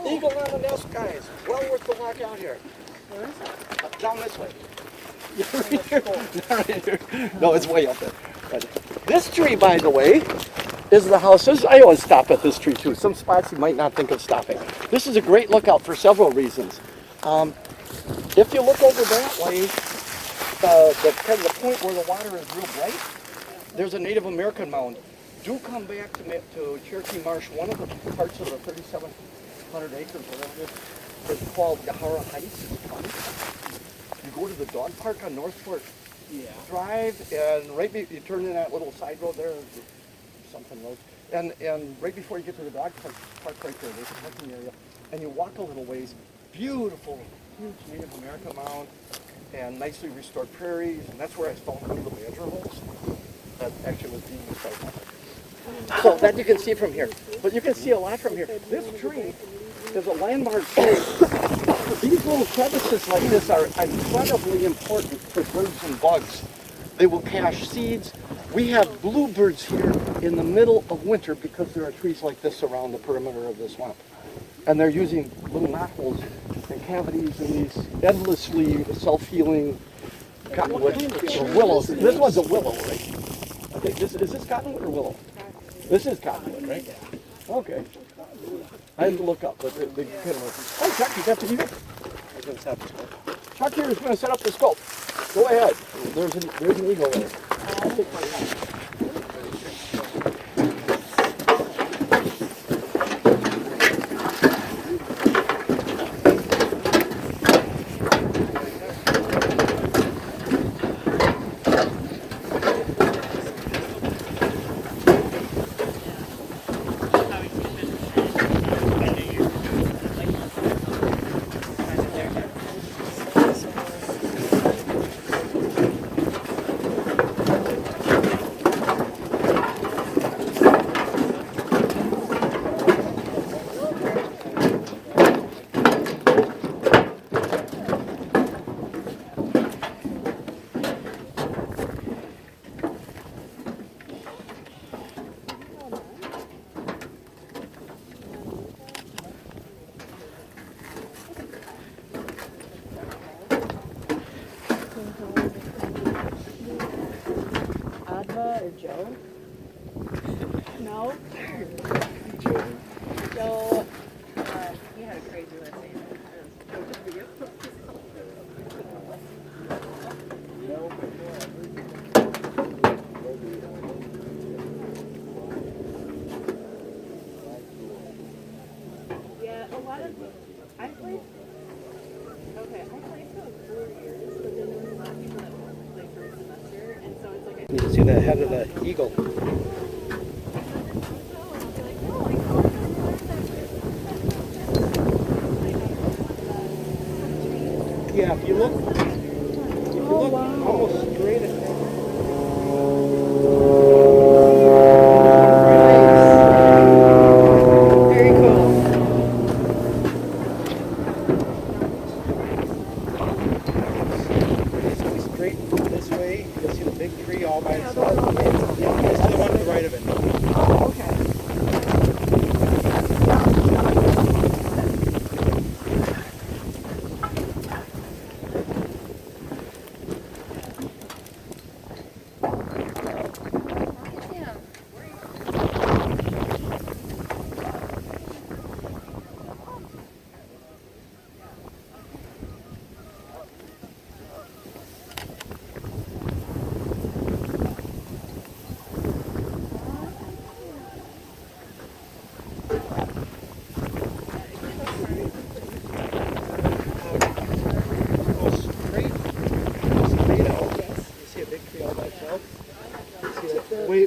Eagle on the nest, guys. Well worth the walk out here. Down this way. No, it's way up there. But this tree, by the way, is the house. I always stop at this tree too. Some spots you might not think of stopping. This is a great lookout for several reasons. If you look over that way, the kind of the point where the water is real bright, there's a Native American mound. Do come back to Cherokee Marsh. One of the parts of the 3,700 acres, whatever it is called Yahara Heights. It's fun. You go to the dog park on North Fork Drive, and you turn in that little side road there, something road, and right before you get to the dog park right there, there's a parking area, and you walk a little ways. Beautiful, huge Native American mound, and nicely restored prairies, and that's where I found one of the badger holes that actually was being restored. So that you can see from here, but you can see a lot from here. This tree is a landmark tree. These little crevices like this are incredibly important for birds and bugs. They will cache seeds. We have bluebirds here in the middle of winter because there are trees like this around the perimeter of the swamp. And they're using little knotholes and cavities in these endlessly self-healing cottonwood willows. This one's a willow, right? I think is this cottonwood or willow? This is cottonwood, right? Okay. I have to look up, but they kind of. Oh, Chuck, you got the eagle? I just have the scope. Chuck here is going to set up the scope. Go ahead. There's an eagle there. I'll take my time. No. So, he had a crazy last name. Yeah, a lot of I played. Okay, I played for 4 years, but then there was a lot of people that play for a semester, and so it's like. You can see the head of the eagle. Yeah, if you look almost straight ahead. Very cool. Straight this way, you'll see the big tree all by itself. Yeah, this is the one to the right of it.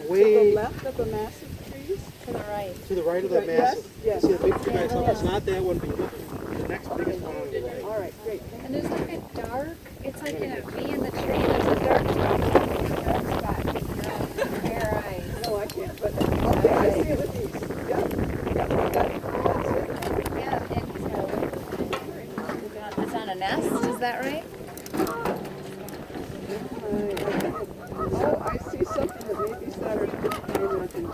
To the left of the massive trees? To the right. To the right of the Yes, massive. yes. See the big tree by itself? It's not that one, but you look, the next biggest one on the right. All right, great. And there's like a dark, it's like in a V in the tree, there's a dark spot. Your eyes. No, I can't, but, okay, I see it with these. Yeah, yeah, that's it. Yeah, and it's on a nest, is that right? Oh, I see something that maybe Saturday, maybe I can.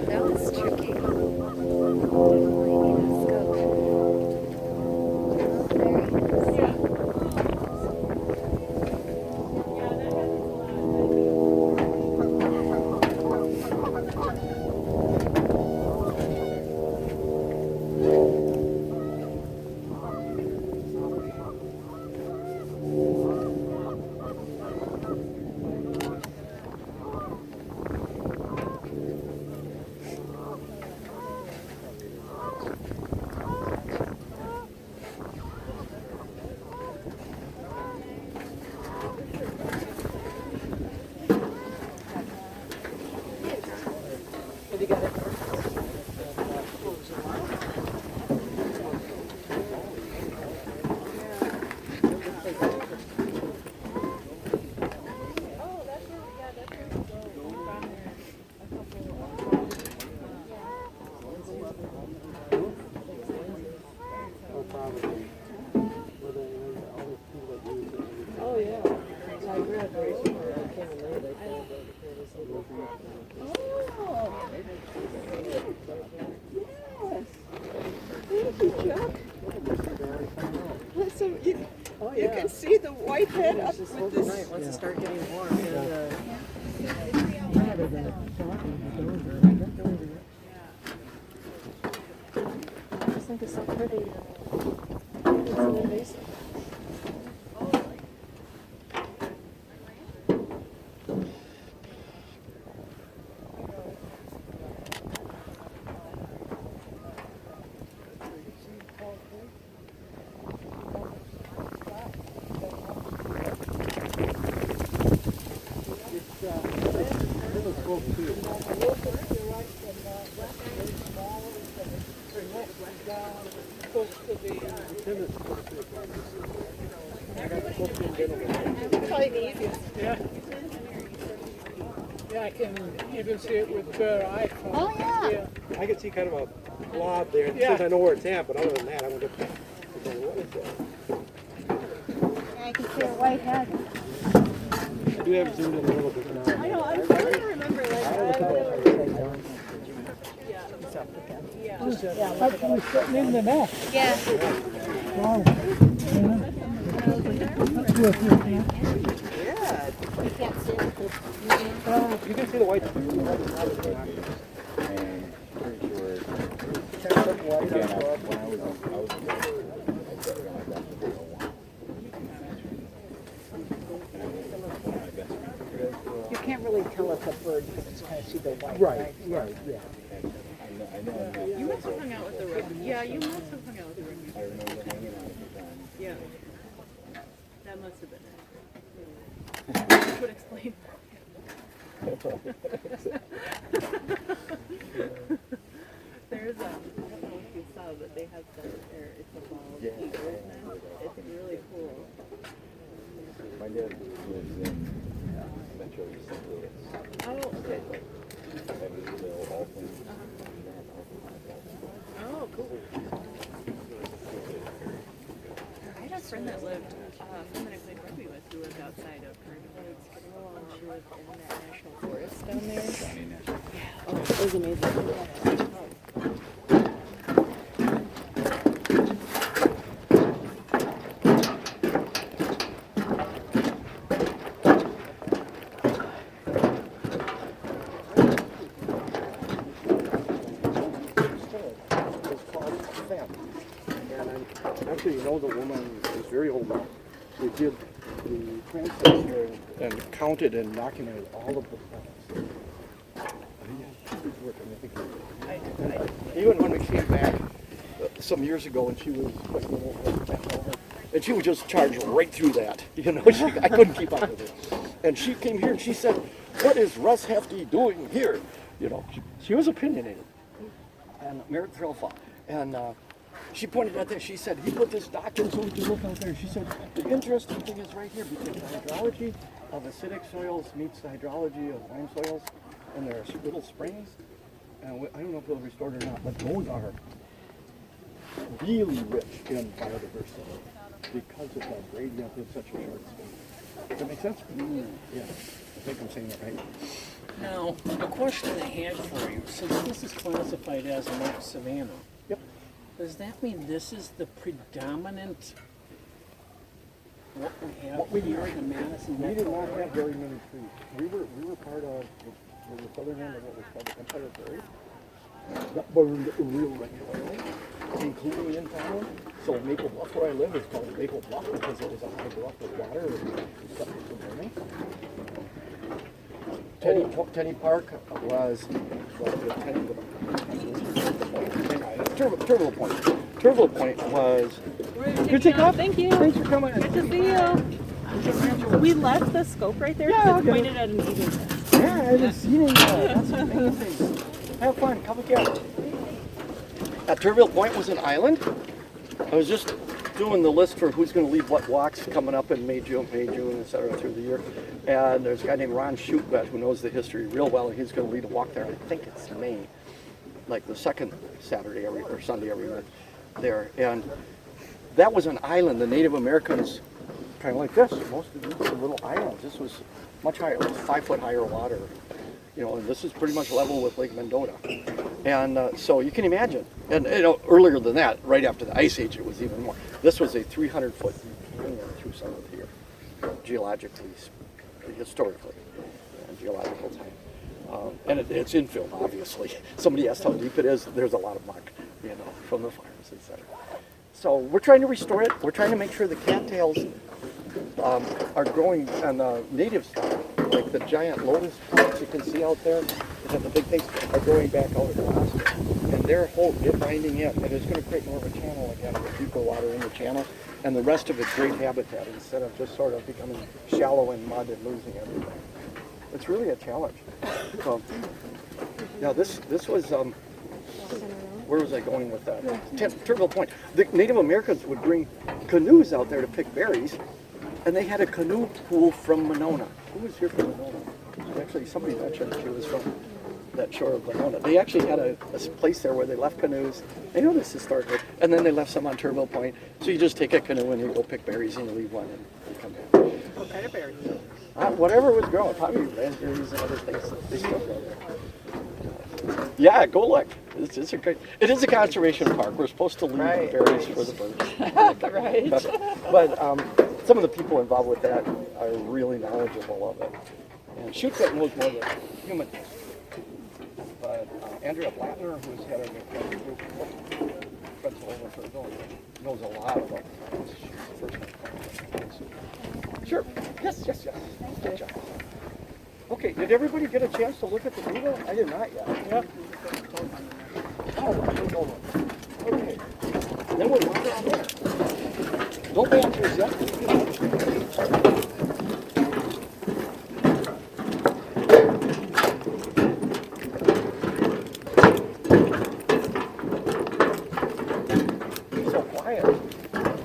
That was tricky. Oh, yeah. I graduated when I came in late. Oh. Yes. Thank you, Chuck. So you can see the white head up with this. Once it start getting warm. I just think it's so pretty. It's so invasive. Probably the easiest. Yeah, I can even see it with iPhone. Oh, yeah. I can see kind of a blob there, Yeah. since I know where it's at, but other than that, I don't get to tell you what is that. I can see a white head. I do have zoomed in a little bit now. I know, I'm trying to remember, like, In the nest. Yeah. Wow. You can't see it. You can see the white. You can't really tell it's a bird because you kind of see the white. Right, yeah. You must have hung out with the rugby. Yeah, you must have hung out with the rugby. I remember hanging out with them. Yeah. That must have been it. Which would explain. There's I don't know if you saw, but they have some there. It's a ball eagle's nest. It's really cool. My dad lives in Metro St. Louis. Oh, okay. Evansville, Alton. Oh, cool. I had a friend that lived, a friend that I played rugby with who lived outside of Cardinal, and she lived in that national forest down there. Yeah. Oh, it was amazing. Actually, you know, the woman is very old now. They did the translation and counted and documented all of the plants. Even when we came back some years ago, and she was and she would just charge right through that. You know, I couldn't keep up with her. And she came here and she said, "What is Russ Hefty doing here?" You know, she was opinionated. And Merit Threlfa. And she pointed at this. She said, he put this dock in so we could look out there. She said, the interesting thing is right here because the hydrology of acidic soils meets the hydrology of lime soils, and there are little springs. And I don't know if they'll restore it or not, but those are really rich in biodiversity because of that gradient in such a short space. Does that make sense? Yeah, I think I'm saying that right. Now, a question I had for you. So this is classified as a mock savanna. Yep. Does that mean this is the predominant what we have What we here in Madison? We did not have very many trees. We were part of the southern end of what was called the Empire Prairie. That was real regularly, including in town. So Maple Bluff, where I live, is called Maple Bluff because it was a high bluff with water and stuff was burning. Tenny Park was Turtle Point. Turtle Point was. Good take off. Thank you. Thanks for coming. Good to see you. We left the scope right there because it pointed at an eagle's nest. Yeah, I haven't seen it yet. That's amazing. Have fun. Come again. Turville Point was an island. I was just doing the list for who's going to lead what walks coming up in May, June, et cetera, through the year. And there's a guy named Ron Shootbet who knows the history real well, and he's going to lead a walk there. I think it's May, like the second Saturday or Sunday every month there. And that was an island. The Native Americans, kind of like this, most of these are little islands. This was much higher. It was 5 foot higher water. You know, and this is pretty much level with Lake Mendota. And so you can imagine. And you know, earlier than that, right after the Ice Age, it was even more. This was a 300-foot canyon through some of here, geologically, historically, geological time. And it's infilled, obviously. Somebody asked how deep it is. There's a lot of muck, you know, from the fires, etc. So we're trying to restore it. We're trying to make sure the cattails are growing on the native stuff, like the giant lotus plants you can see out there, and the big things are growing back out of Alaska. And they're binding in, and it's going to create more of a channel again with deeper water in the channel, and the rest of it's great habitat instead of just sort of becoming shallow in mud and losing everything. It's really a challenge. So, now this was, where was I going with that? Turville Point. The Native Americans would bring canoes out there to pick berries, and they had a canoe pool from Monona. Who was here from Monona? Actually, somebody mentioned she was from that shore of Monona. They actually had a place there where they left canoes. I know this historically. And then they left some on Turville Point. So you just take a canoe and you go pick berries and you leave one and you come back. What kind of berries? Whatever was growing, probably raspberries and other things. They still grow there. Yeah, go look. It is a conservation park. We're supposed to leave berries for the birds. Right. But some of the people involved with that are really knowledgeable of it. And Shootfoot knows more than human. But Andrea Blattner, who's head of the group, principal over for the village, knows a lot about this. She's the first one. Sure. Yes. Gotcha. Okay, did everybody get a chance to look at the doodle? I did not yet. Yeah. Oh, okay. Then we'll wander on there. Don't be anxious yet. So quiet.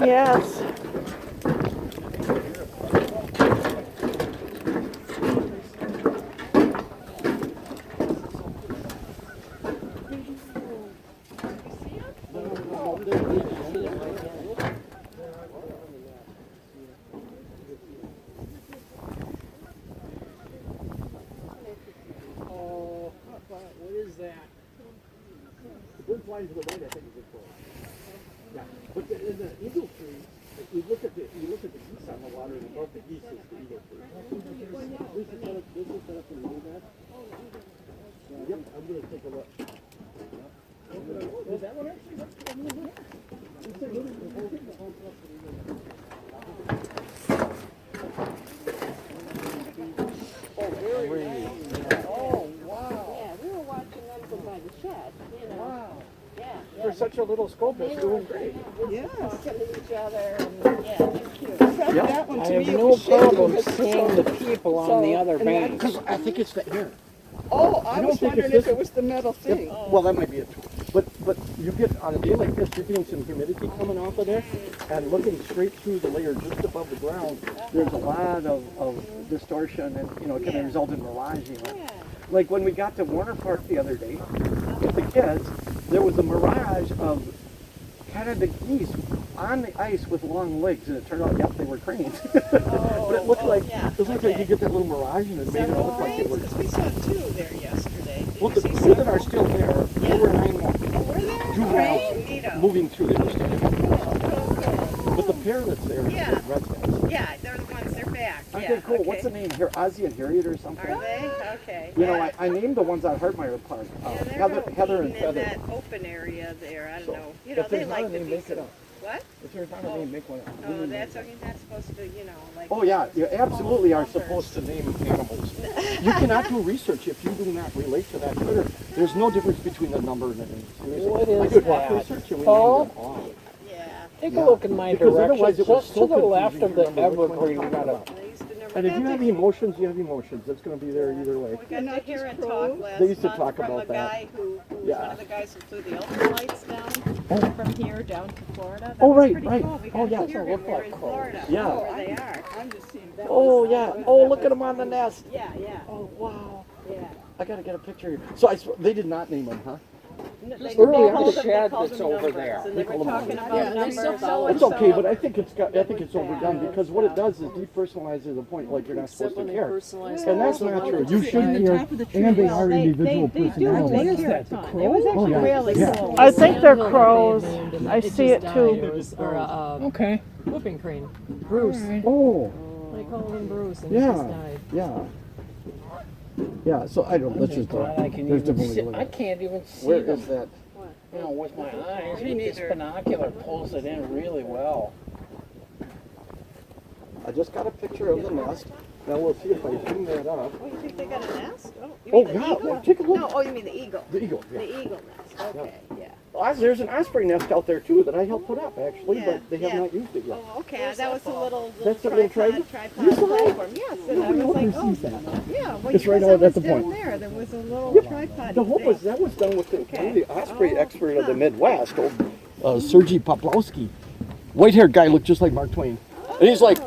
Yes. What is that? The bird flying to the right, I think, is a crow. Yeah, but in the eagle tree, you look at the geese on the water, and above the geese is the eagle tree. This is set up in the that. Yep, I'm going to take a look. Is that one actually? Oh, very nice. Oh, wow. Yeah, we were watching them go by the shed, you know. Wow. Yeah. For such a little scope, it's doing great. Yes. Talking to each other, and yeah, they're cute. That one I to have me, it no was shaded problem because- seeing the people on the other and bank. Because I think it's the air. Oh, I don't was think it's wondering if this- it was the metal thing. Well, that might be it too. But you get on a day like this, you're getting some humidity coming off of there, and looking straight through the layer just above the ground, there's a lot of distortion, and it can result in miraging. Like when we got to Warner Park the other day with the kids, there was a mirage of kind of the geese on the ice with long legs, and it turned out, yep, they were cranes. But it looked like you get that little mirage, and it made it look like they were. Because we saw two there yesterday. Well, the two that are still there, there were 9 more. Were there? Juveniles moving through. They were standing. But the pair that's there is Yeah. the red guys. Yeah, they're the ones, they're back. Aren't Yeah, they cool? okay. What's the name here? Ozzy and Harriet or something? Are they? Okay. You know, I named the ones on Hartmeyer Park. Yeah, they're Heather out and eating in Feather. that open area there. I don't So, know. You if know, they there's not like a to name, be make it up. What? If there's not a name, make one up. Oh, that's okay. Not supposed to, like. Oh yeah, you absolutely are supposed to name animals. You cannot do research if you do not relate to that critter. There's no difference between the number and the name. Seriously. What is I did rock that? research and we Paul? named them all. Yeah. Take a look in my Because direction, otherwise it was just so to the left confusing of the to remember which one evergreen. you're We got talking a They used to never And if you got have to- emotions, you have emotions. That's going to be there either way. We got to hear and talk last They used to month talk from about a that. guy who was Yeah. one of the guys who flew the ultralights down from here down to Florida. That Oh, was right, pretty right. Cool. We Oh, got yeah, to hear so him. look We're like in crows. Florida. Yeah. Oh, where they are. I'm just seeing that. Oh yeah. Oh, look at them on the nest. Yeah, yeah. Oh wow. Yeah. I gotta get a picture here. So they did not name them, huh? No, they early called on the them- shed they called that's them over numbers, there. And they were talking about Yeah, they numbers. still so It's and okay, so. but I think it's overdone because what it does is depersonalizes to the point like you're not supposed to care. And that's not true. You shouldn't care. And they are individual personalities. What is that, the crow? It was actually really Yeah. cool. I think they're crows. I see it too. Or Okay. whooping crane. Bruce. Oh, They called him Bruce, and Yeah. he just died. yeah. Yeah, so I don't, let's just go. God, I can There's even different ways see, to look I at it. can't even see Where them. is that? With my eyes. This binocular pulls it in really well. I just got a picture of the nest. Now we'll see if I zoom that up. Oh, you think they got a nest? Oh, you Oh, mean the yeah, eagle? well, take a look. No, oh, you mean the eagle. The eagle, yeah. The eagle nest. Okay, yeah. There's an osprey nest out there too that I helped put up actually, Yeah, but they have yeah. not used it yet. Oh, okay. That was a little That's a little tripod tripod? You saw it? platform. Yes, and I was like, oh, yeah. Well, It's right because out I at the was down point. there was a little tripod. The hope thing. was that was done with one of the osprey Oh, expert of the huh. Midwest, old Sergei Poplowski. White-haired guy looked just like Mark Twain. And he's like,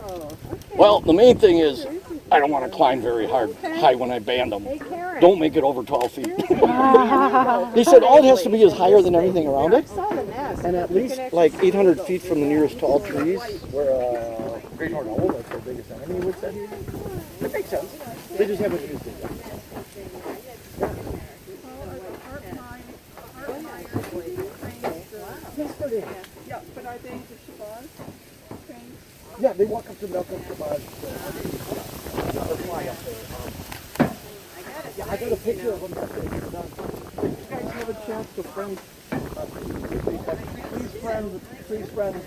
well, the main thing is I don't want to climb very high when I band them. Hey, Karen. Don't make it over 12 feet. They said all it has to be is higher than everything around it, I saw the nest. and at least like 800 feet from the nearest tall trees, where great horned owl, that's their biggest enemy, would say. It makes sense. They just haven't used it yet. Yeah, but are they the Shabazz? Yeah, they walk up to Malcolm Shabazz. Or fly up there. Yeah, I got a picture of them yesterday. Did you guys have a chance to friend? Please friend.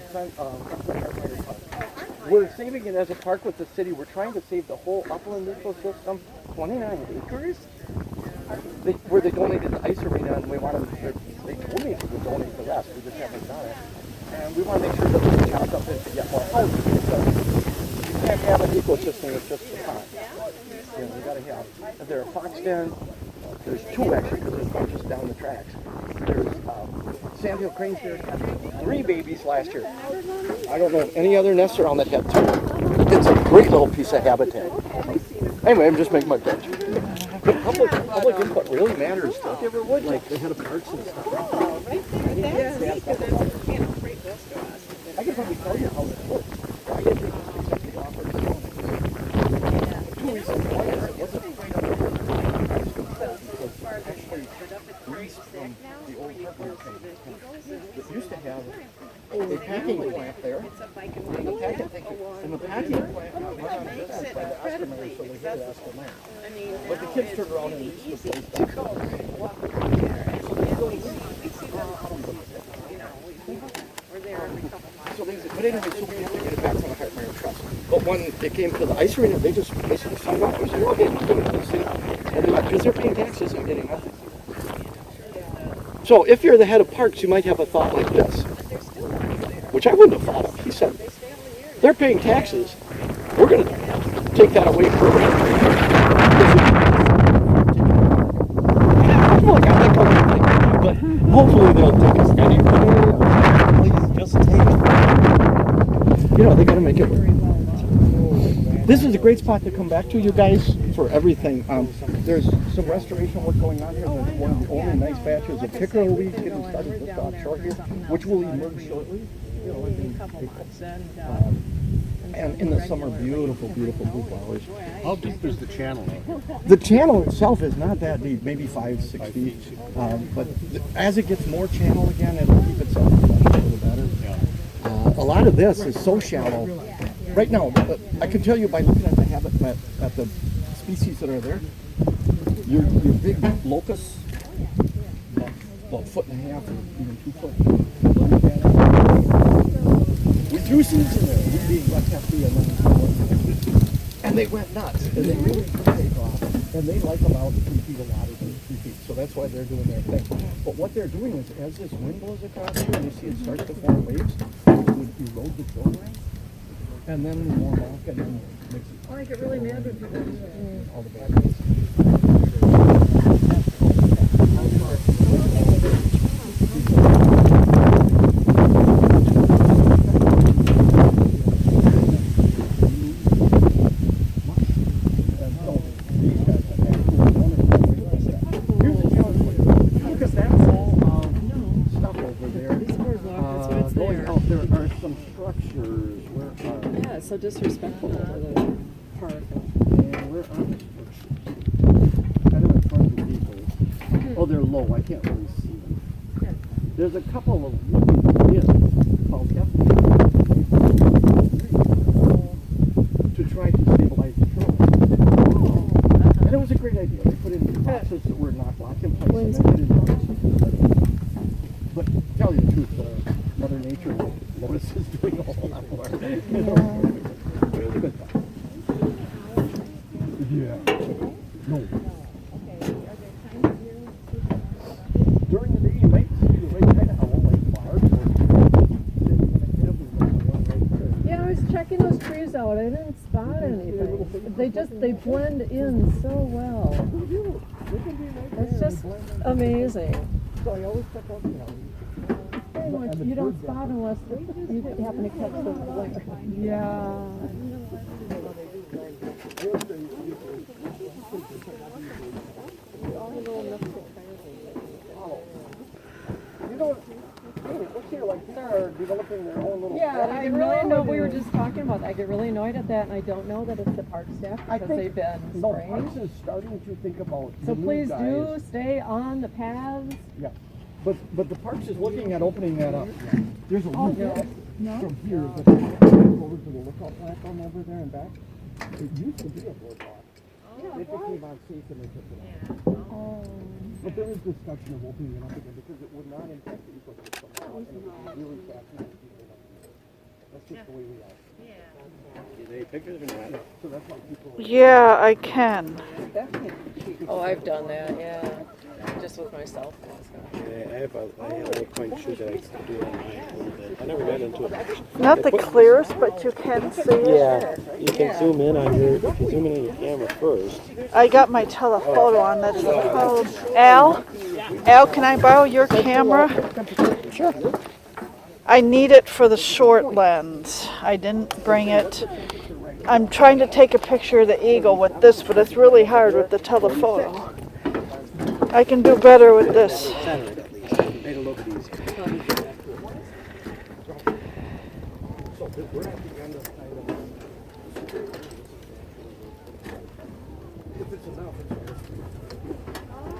We're saving it as a park with the city. We're trying to save the whole upland ecosystem. 29 acres. Where they donated the ice arena, and we want to. They told me to donate the rest. We just haven't done it. And we want to make sure that we can chop up and get more housing. Because you can't have an ecosystem with just the pond. You know, we got to have. There are fox den. There's two actually, because there's one just down the tracks. There's sandhill cranes there. 3 babies last year. I don't know if any other nests around that had 2. It's a great little piece of habitat. Anyway, I'm just making my pitch. But public input really matters to like the head of parks and stuff. I can probably tell you how it works. I get the executive offer. 2 weeks ago, it wasn't actually leased from the old partners that used to have a packing plant there. And the packing plant got run out of business by the Oscar, so they had to ask them out. But the kids turned around and leased the place back. So they said, but anyway, so we have to get it back to the Hartmeyer Trust. But when it came to the ice arena, they just basically signed off. We said, okay, let's give it to the city. And they're like, because they're paying taxes and getting nothing. So if you're the head of parks, you might have a thought like this, which I wouldn't have thought of. He said, they're paying taxes. We're going to take that away permanently. Well, I got that coming, but hopefully they'll take us anyway. Please just take it. You know, they got to make it work. This is a great spot to come back to, you guys, for everything. There's some restoration work going on here. There's one of the only nice batches of pickerel weeds getting started just offshore here, which will emerge shortly. And in the summer, beautiful, beautiful blue flowers. How deep is the channel? The channel itself is not that deep, maybe 5-6 feet. But as it gets more channel again, it'll keep itself flushed a little better. A lot of this is so shallow. Right now, I can tell you by looking at the habitat, at the species that are there, your big locusts, about 1.5 or even 2 foot. We threw seeds in there, we being West Hefty and they went nuts. And they really take off. And they like about 3 feet of water, 3 feet. So that's why they're doing their thing. But what they're doing is, as this wind blows across here, and you see it start to form waves, it would erode the shoreline. And then we warm off and then mix it. I get really mad with All the bad things. so disrespectful to the park. Yeah, where are the structures? Kind of in front of the people. Oh, they're low. I can't really see them. There's a couple of wooden bins called to try to stabilize the shoreline. And it was a great idea. They put in boxes that were not locked in place. And then but to tell you the truth, Mother Nature Lotus is doing a whole lot more. Yeah. No. During the day, you might see the right kind of owl like bars. Yeah, I was checking those trees out. I didn't spot anything. They blend in so well. It's just amazing. So I always check out the alley. You don't spot unless you happen to catch the flare. Yeah. Yeah, I really know. We were just talking about that. I get really annoyed at that, and I don't know that it's the park staff because they've been spraying. Parks is starting to think about. So please do stay on the paths. Yeah, but the parks is looking at opening that up. There's a from here, but over to the lookout platform over there and back. It used to be a boardwalk. It became unsafe and they took it out. But there is discussion of opening it up again because it would not impact the ecosystem. And it would be really fascinating to people up there. That's just the way we are. Any pictures or not? So that's why people. Yeah, I can. Oh, I've done that, yeah. Just with myself. I have a point shoot that I can do on mine a little bit. I never got into it. Not the clearest, but you can see it. Yeah, you can zoom in on your, if you zoom in on your camera first. I got my telephoto on. That's the problem. Al, can I borrow your camera? Sure. I need it for the short lens. I didn't bring it. I'm trying to take a picture of the eagle with this, but it's really hard with the telephoto. I can do better with this. Center it at least. Make it a little bit easier.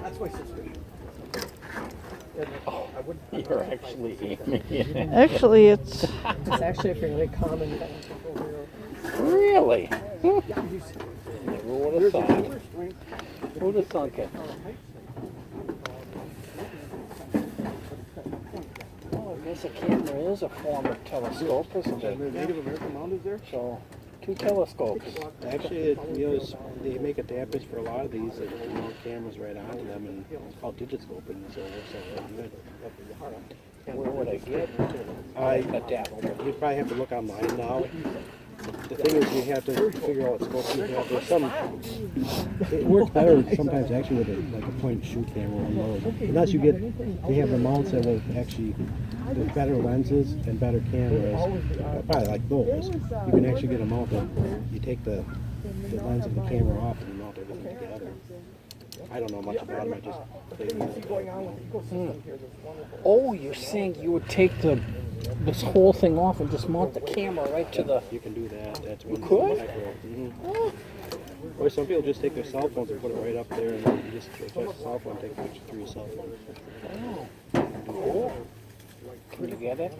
That's my sister. You're actually aiming. Actually, it's It's actually a fairly common thing. Really? Never would have thought. Who would have thunk it? Well, I guess a camera is a form of telescope, isn't And the it? Native American mound is there? So, two telescopes. Actually, they make adapters for a lot of these that mount cameras right onto them, and it's called digiscoping, so it works out really good. Where would I get adapter? You'd probably have to look online now. The thing is, you have to figure out what scopes you have. There's some. It works better sometimes actually with like a point and shoot camera on those. Unless you have the mounts that will actually, with better lenses and better cameras, probably like those. You can actually get a mount that you take the lens of the camera off and you mount everything together. I don't know much about them. I just played with it. Oh, you're saying you would take this whole thing off and just mount the camera right to the... You can do that. That's one. could? Or some people just take their cell phones and put it right up there, and you just touch the cell phone, take a picture through your cell phone. Oh. Can you get it?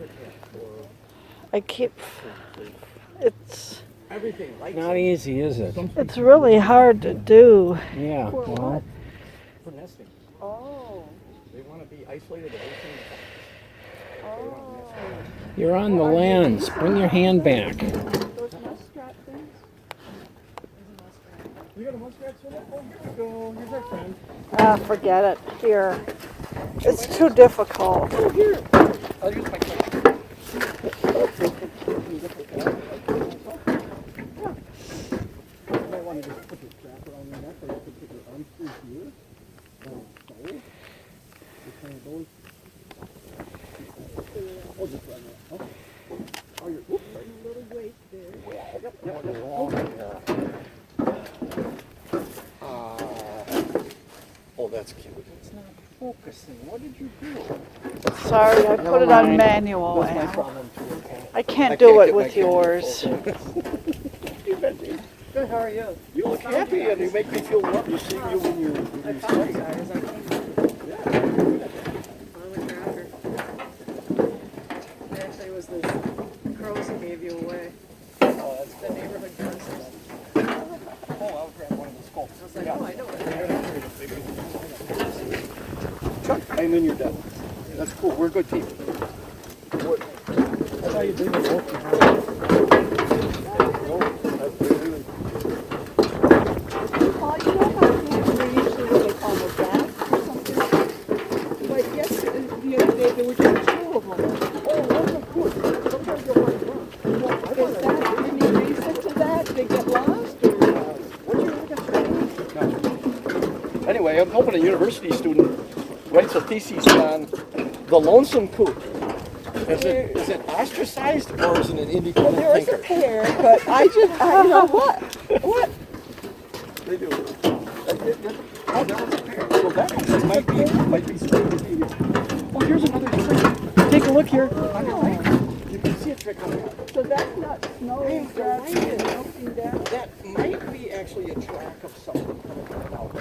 I keep. It's Not easy, is it? it's really hard to do. Yeah, well, For nesting. Oh. They want to be isolated away from you're on the lens. Bring your hand back. Those muskrat things. You got a muskrat swimmer? Oh, here we go. Here's our friend. Ah, forget it. Here. It's too difficult. Oh, here. I'll use my camera. You might want to just put your strap around your neck, or you could put your arms through here. Just kind of those. Oh, just right now. Okay. Oh, you're. Whoops, sorry. A little weight there. Oh, that's cute. It's not focusing. What did you do? Sorry, I put it on manual. That's my Al. problem too, okay? I can't do it with yours. Good, how are you? You look happy and you make me feel lovely seeing you when you I apologize. I can't. On the tracker. Actually, it was the crows that gave you away. Oh, that's The neighborhood nurses. Oh, I'll grab one of the scopes. I was like, oh, I know it. Chuck, and then you're done. That's cool. We're a good team. That's how you bring the rope behind. Oh, you know how they're usually what they call them bats or something? But yes, the other day there were just two of them. Oh, those are good. Sometimes you'll find one. Is that any reason to that? They get lost or? Anyway, I'm helping a university student writes a thesis on the lonesome coot. Is it ostracized or is it an independent There was a thinker? pair, but I you know what? What? They do. Oh, there was a pair. Well, that might be stupid. Oh, here's another trick. Take a look here. On your right. You can see a trick on that. So that's not snow grass and melting down? That might be actually a track of something coming out.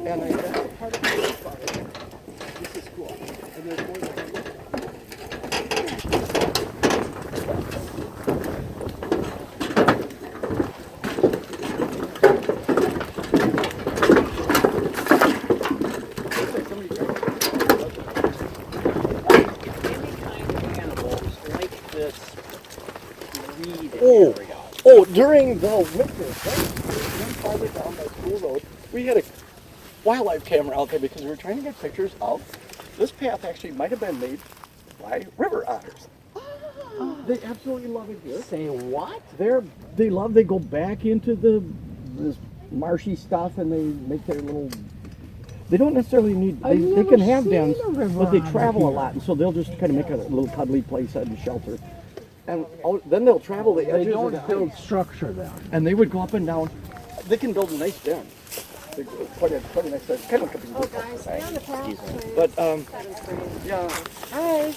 And that's a part of the fire. This is cool. And there's more than Oh, during the winter, right farther down by School Road, we had a wildlife camera out there because we were trying to get pictures of this path. Actually might have been made by river otters. They absolutely love it here. Say what? They go back into this marshy stuff and they make their little. They don't necessarily need. They can have dens, but they travel a lot, and so they'll just kind of make a little cuddly place and shelter. And then they'll travel the edges. They don't build structure there. and they would go up and down. They can build a nice den. Quite a nice den. Kind of like a big Guys, we're on the path. But yeah. Hi.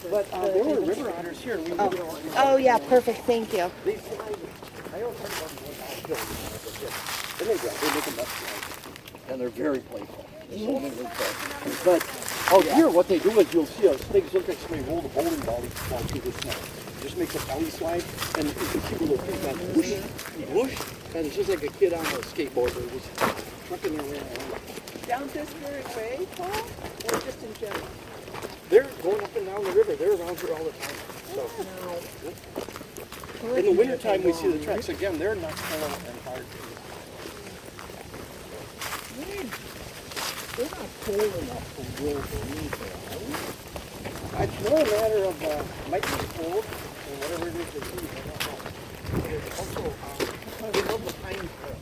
But there were river otters here. We Oh, yeah, perfect, thank you. They slide. I always heard about them going downhill. They make a mess slide. And they're very playful. But out here, what they do is you'll see a snake look like somebody rolled a bowling ball through the snow. Just makes a belly slide, and you can see where their feet got whoosh, whoosh, and it's just like a kid on a skateboard. They're just trucking their way around. Down this very way, Paul, or just in general? They're going up and down the river. They're around here all the time. So, in the wintertime, we see the tracks again. They're nocturnal and hard. They're not cold enough for wolverines there, are we? It's more a matter of might be cold or whatever it is they do. I don't know. It's also they love the pine trail.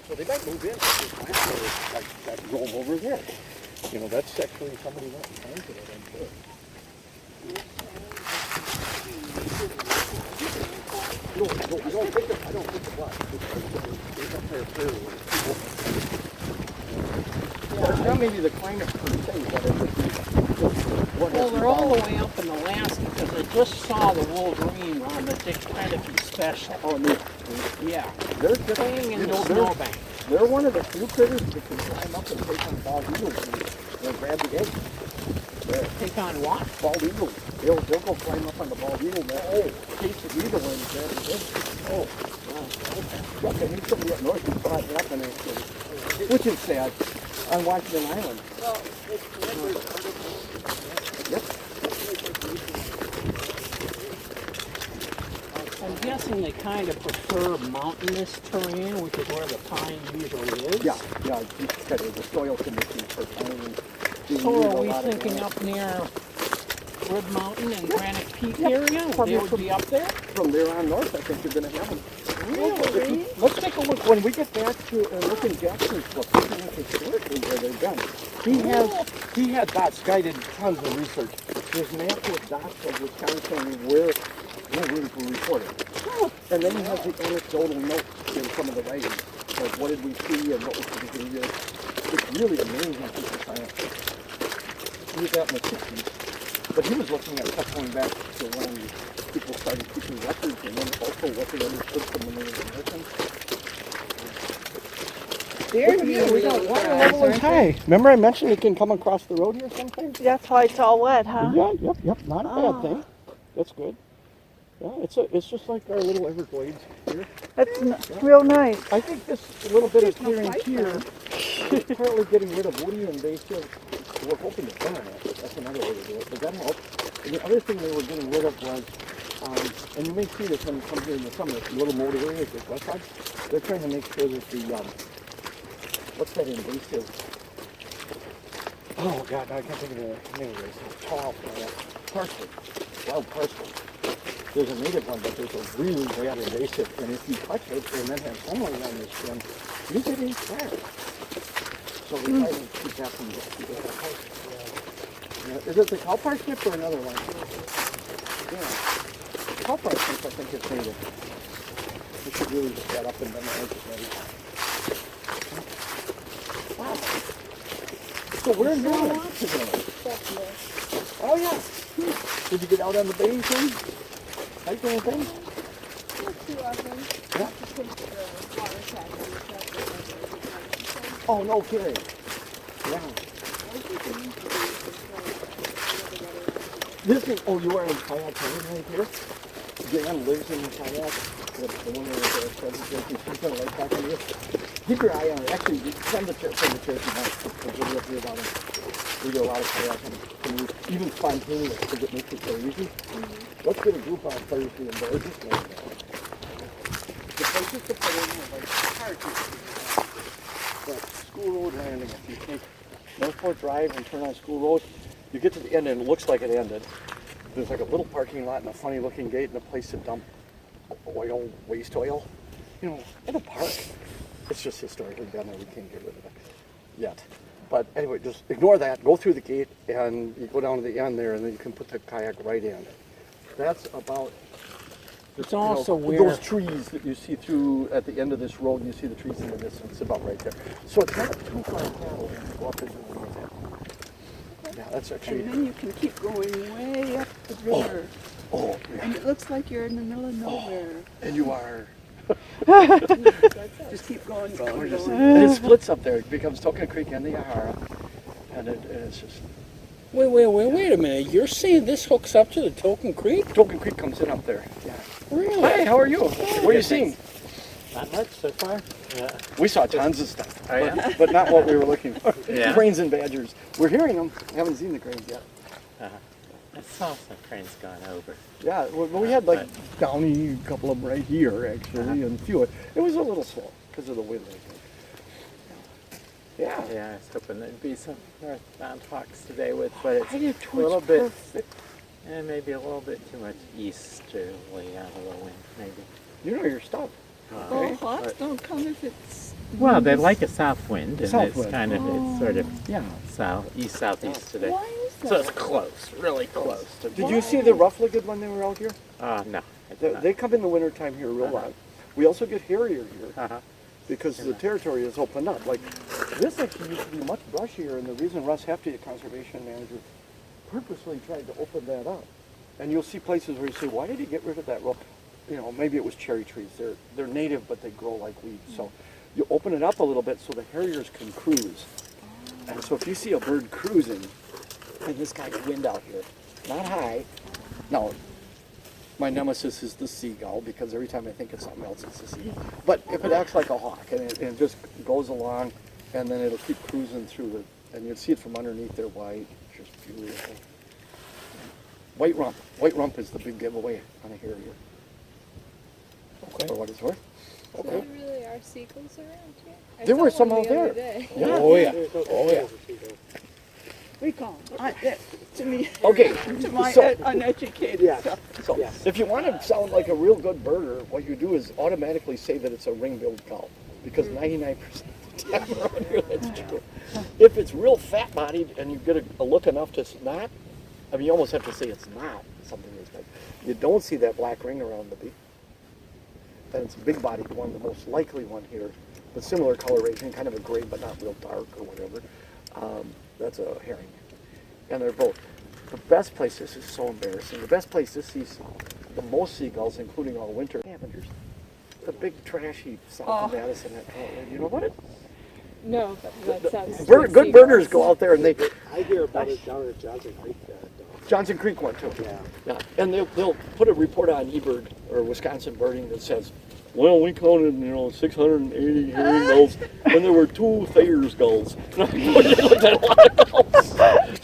So they might move in like that grove over there. You know, that's actually somebody went and planted it, I'm sure. No, we don't pick the, I don't pick the block. It's up there fairly Yeah, it's not maybe the climate per se, but Well, they're all the way up in Alaska because I just saw the wolverine on the Dick Cherokee special. oh, no. Yeah, They're playing in you the know, snowbank. they're one of the few critters that can climb up and take on bald eagles and grab the egg. Take on what? Bald eagles. They'll go climb up on the bald eagle and chase the eagle and grab the egg. Oh, wow. Okay, maybe somebody up north can spot that one actually. Which is sad on Washington Island. Well, Yep. I'm guessing they kind of prefer mountainous terrain, which is where the pine usually is. Yeah, it's kind of the soil conditions for pine. So are we thinking up near Red Mountain and Granite Peak area? They would be up there? From there on north, I think you're going to have them. Really? Let's take a look. When we get back to look in Jackson's book, we can look historically where they've been. He had dots, guided tons of research. There's maps with dots of Wisconsin where wolverines were reported. And then he has the anecdotal notes in some of the writings. Like what did we see and what was the behavior. It's really amazing piece of science. He was out in the 60s, but he was looking at stuff going back to when people started keeping records and then also what they understood from the Native Americans. We got water level is high. Remember I mentioned it can come across the road here sometimes? That's why it's all wet, huh? Yeah, yep, not a bad thing. That's good. Yeah, it's just like our little Everglades here. It's real nice. I think this little bit of clearing here is partly getting rid of woody invasive. We're hoping to burn it. That's another way to do it, but that helps. And the other thing they were getting rid of was, and you may see this when you come here in the summer, the little motor areas with west side, they're trying to make sure that the, what's that invasive? Oh God, I can't think of the name of it. It's tall plant. Parsley. Wild parsley. There's a native one, but there's a really bad invasive, and if you touch it and then have sunlight on your skin, you get a scratch. So we try to keep that from getting yeah. Is it the cow parsnip or another one? Yeah. Cow parsnip, I think, is native. We should really look that up and then the edges ready. Wow. So we're in Maryland today. Oh yeah. Did you get out on the bay thing? Like anything? Not too often. Yeah. Just take the water tag and the tag. Oh, no kidding. Yeah. This is, oh, you are in kayak right here? Dan lives in the kayak. the woman with the presentation, she's gonna like talking to you. Keep your eye on her. Actually, send the Cherokee back. Because we'll hear about him. We do a lot of kayaking, even spontaneous, because it makes it so easy. Let's get a group on Thursday and there. Just like that. The places to put in are like Cherokee. But School Road landing, if you take Northport Drive and turn on School Road, you get to the end and it looks like it ended. There's like a little parking lot and a funny looking gate and a place to dump oil, waste oil, you know, in a park. It's just historically done there, we can't get rid of it yet. But anyway, just ignore that, go through the gate and you go down to the end there and then you can put the kayak right in. That's about, It's also where those trees that you see through at the end of this road, you see the trees in the distance, about right there. So it's not too far cattle when you go up into the north end. Yeah, that's actually, And then you can keep going way up the river. oh, yeah. And it looks like you're in the middle of nowhere. And you are. Just keep going, going, Gorgeous. going. And it splits up there. It becomes Token Creek and the Yahara. And it's just, Wait a minute. You're saying this hooks up to the Token Creek? Token Creek comes in up there. Yeah. Really? Hi, how are you? What are you seeing? Not much so far. Yeah. We saw tons of stuff, Oh, yeah? but not what we were looking for. Yeah. Cranes and badgers. We're hearing them. Haven't seen the cranes yet. I saw some cranes going over. Yeah, well, we had like Downy, a couple of them right here actually, and a few. It was a little slow because of the wind, I think. Yeah. Yeah, I was hoping there'd be some northbound hawks today with, but it's I did a little towards bit, perfect. and maybe a little bit too much easterly out of the wind, maybe. You know your stuff. Oh, hawks don't come if it's... Well, they like a south wind, and South it's wind. kind of, it's sort of Yeah. southeast today. Why is that? So it's close, really close. Did you see the rough-legged when they were out here? No. I did not. They come in the wintertime here real lot. We also get harrier here Uh-huh. because the territory is opened up. Like this actually used to be much brushier, and the reason Russ Hefty, the conservation manager, purposely tried to open that up. And you'll see places where you say, why did he get rid of that row? You know, maybe it was cherry trees. They're native, but they grow like weeds. So you open it up a little bit so the harriers can cruise. And so if you see a bird cruising, and this kind of wind out here, not high. Now, my nemesis is the seagull because every time I think it's something else, it's the seagull. But if it acts like a hawk and it just goes along, and then it'll keep cruising through the, and you'll see it from underneath there, white, just beautiful. White rump. White rump is the big giveaway on a harrier. Okay. For what it's worth. Okay. There really are seagulls around here? I There saw were some one out the there. other day. Yeah. Oh yeah. Oh yeah. We call them. To me, Okay. to my So- uneducated Yeah. self. So if you want to sound like a real good birder, what you do is automatically say that it's a ring-billed gull, because 99% of the time around here that's true. If it's real fat-bodied and you get a look enough to not, I mean, you almost have to say it's not something that's like, you don't see that black ring around the beak. And it's a big-bodied one, the most likely one here, but similar coloration, kind of a gray but not real dark or whatever. That's a herring. And they're both. The best place, this is so embarrassing, the best place to see the most seagulls, including all winter, scavengers. The big trash heap south of Madison. You know about it? No, but that sounds Good birders go out there and they... I hear about it down at Johnson Creek. Johnson Creek one too. Yeah. And they'll put a report on eBird or Wisconsin Birding that says, well, we counted, 680 herring gulls, and there were 2 Thayer's gulls. And I'm like, they looked at a lot of gulls.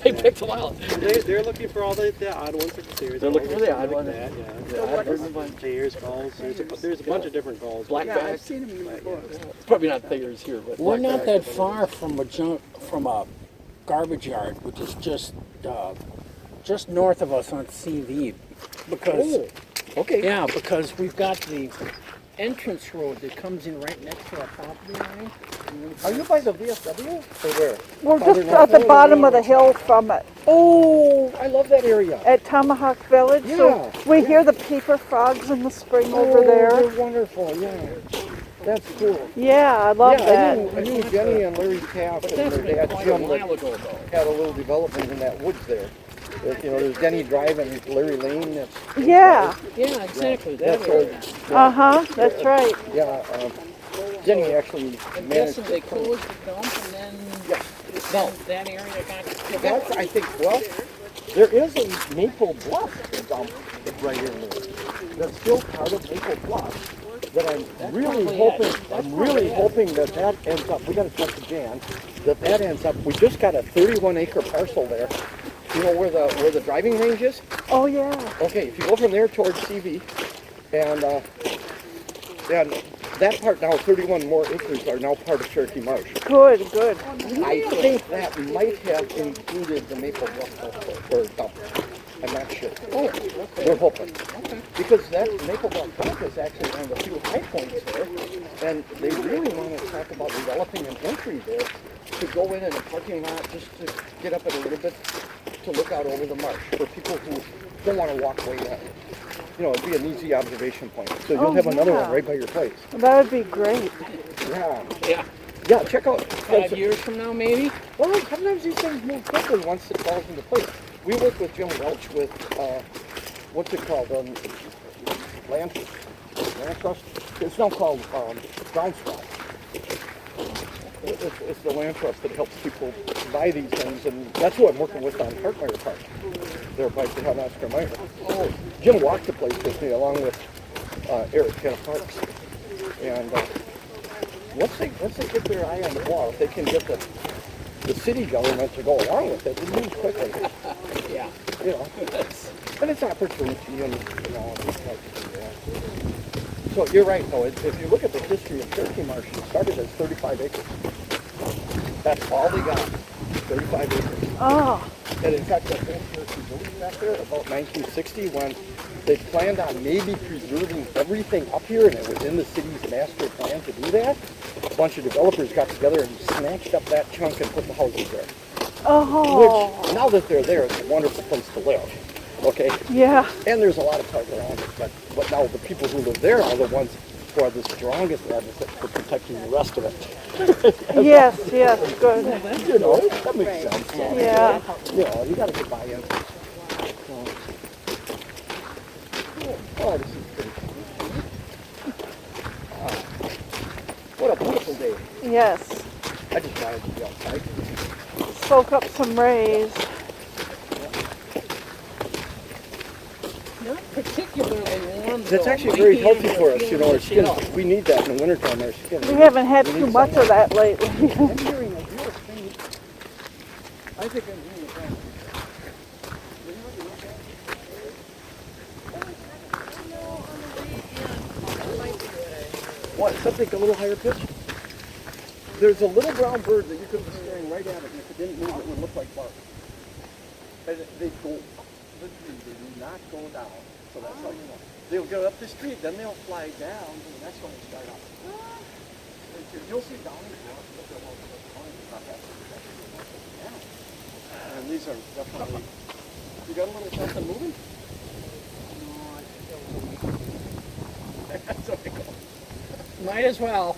They picked them out. They're looking for all the odd ones like the Thayer's. They're looking for the odd like ones. that, yeah. The odd ones. Thayer's gulls. There's a bunch of different gulls. Yeah, I've Blackback. seen them in the books. It's probably not Thayer's here, but We're not blackback. that far from a garbage yard, which is just north of us on CV, because Oh, okay. yeah, because we've got the entrance road that comes in right next to our property line. Are you by the VFW? Or where? We're just at the bottom of the hill from it, Oh, I love that area. at Tomahawk Village. So Yeah, we hear the peeper frogs in the spring over Oh, there. they're wonderful, yeah. That's cool. Yeah, I love that. I knew Jenny and Larry Taft and That's their been dad quite a Jim while that ago, though. had a little development in that woods there. There's Denny Drive and Larry Lane. That's, Yeah, Yeah, exactly. that's That all. area. that's right. Yeah, Jenny actually I'm managed guessing to they closed the dump and then Yeah. No, that area got. that's, I think, well, there is a Maple Bluff dump right in there. That's still part of Maple Bluff. that I'm really hoping that ends up, we gotta talk to Jan, that ends up, we just got a 31-acre parcel there. You know where the driving range is? Oh, yeah. Okay, if you go from there towards CV, and that part now, 31 more acres are now part of Cherokee Marsh. Good, good. I think that might have included the Maple Bluff or dump. I'm not sure. Oh, okay. We're hoping. Okay. Because that Maple Bluff dump is actually one of the few high points there, and they really want to talk about developing an entry there to go in a parking lot just to get up it a little bit to look out over the marsh for people who don't want to walk way in. You know, it'd be an easy observation point. So you'll have another one right by your place. That would be great. Yeah. Yeah. Yeah, check out. 5 years from now, maybe? Well, sometimes these things move quickly once it falls into place. We work with Jim Welch with, what's it called? Land Trust? It's now called Groundswell. It's the land trust that helps people buy these things, and that's who I'm working with on Hartmeyer Park. They're by Johann Oscar Meyer. Oh, Jim walked the place with me along with Eric Kenna Parks. And once they get their eye on the ball, if they can get the city government to go along with it, it moves quickly. Yeah. You know, and it's opportunity and, you know, these types of things. So you're right, though. If you look at the history of Cherokee Marsh, it started as 35 acres. That's all they got, 35 acres. Oh. And in fact, that whole Cherokee village back there, about 1960, when they planned on maybe preserving everything up here, and it was in the city's master plan to do that, a bunch of developers got together and snatched up that chunk and put the houses there. Oh. Which, now that they're there, it's a wonderful place to live. Okay? Yeah. And there's a lot of park around it, but now the people who live there are the ones who are the strongest advocates for protecting the rest of it. Yes, good. You know, that makes sense. Yeah. You know, you gotta get buy-in. Oh, this is pretty cool. What a beautiful day. Yes. I just wanted to be outside. Soak up some rays. Not particularly warm. It's actually very healthy for us, you know, our skin. We need that in the wintertime, our skin. We haven't had too much of that lately. I'm hearing a real thing. I think I'm hearing a thing. What, something a little higher pitch? There's a little brown bird that you could be staring right at it, and if it didn't move, it would look like bark. And they go, literally, they do not go down. So that's how you know. They'll go up the street, then they'll fly down, and that's when they start up. You'll see downies now, but they're not that yeah. And these are definitely, you got a little something moving? No, I think that's what they call it. Might as well.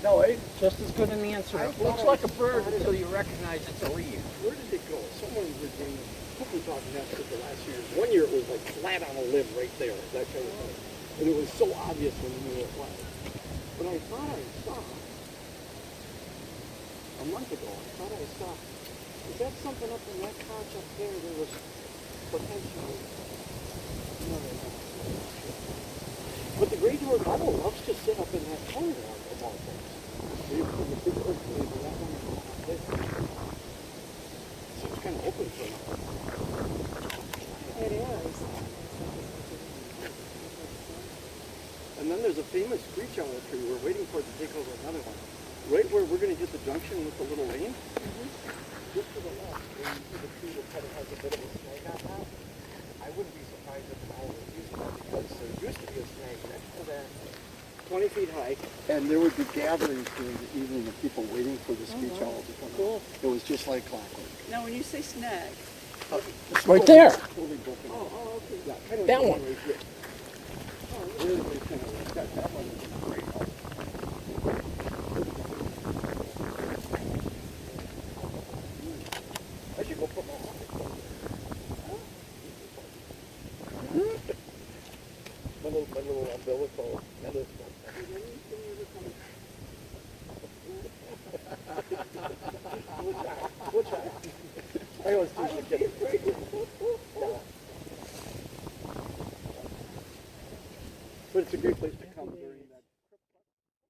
No, eh? Just as good an answer. It looks like a bird until you recognize it's a reed. Where did it go? Someone was doing cookie talk nest for the last year. 1 year it was like flat on a limb right there, that kind of thing. And it was so obvious when you knew it was. But I thought I saw, a month ago, is that something up in that couch up there? There was potentially, but the gray door bubble loves to sit up in that corner of all things. So you put the big earth maybe that one is there. So it's kind of open for now. It is. And then there's a famous screech owl tree. We're waiting for it to take over another one. Right where we're going to get the junction with the little lane, just to the left, where you see the tree that kind of has a bit of a snag on top. I wouldn't be surprised if the owl was using that because there used to be a snag next to that, 20 feet high, and there would be gatherings during the evening of people waiting for the screech owl to come out. It was just like clockwork. Now, when you say snag, Right there. Totally broken. Oh, okay. Yeah, kind of That like one. Right here. Oh, really, really kind of like that one is great. I should go put my my little umbilical medicine. We'll try. I always teach the kids. But it's a great place to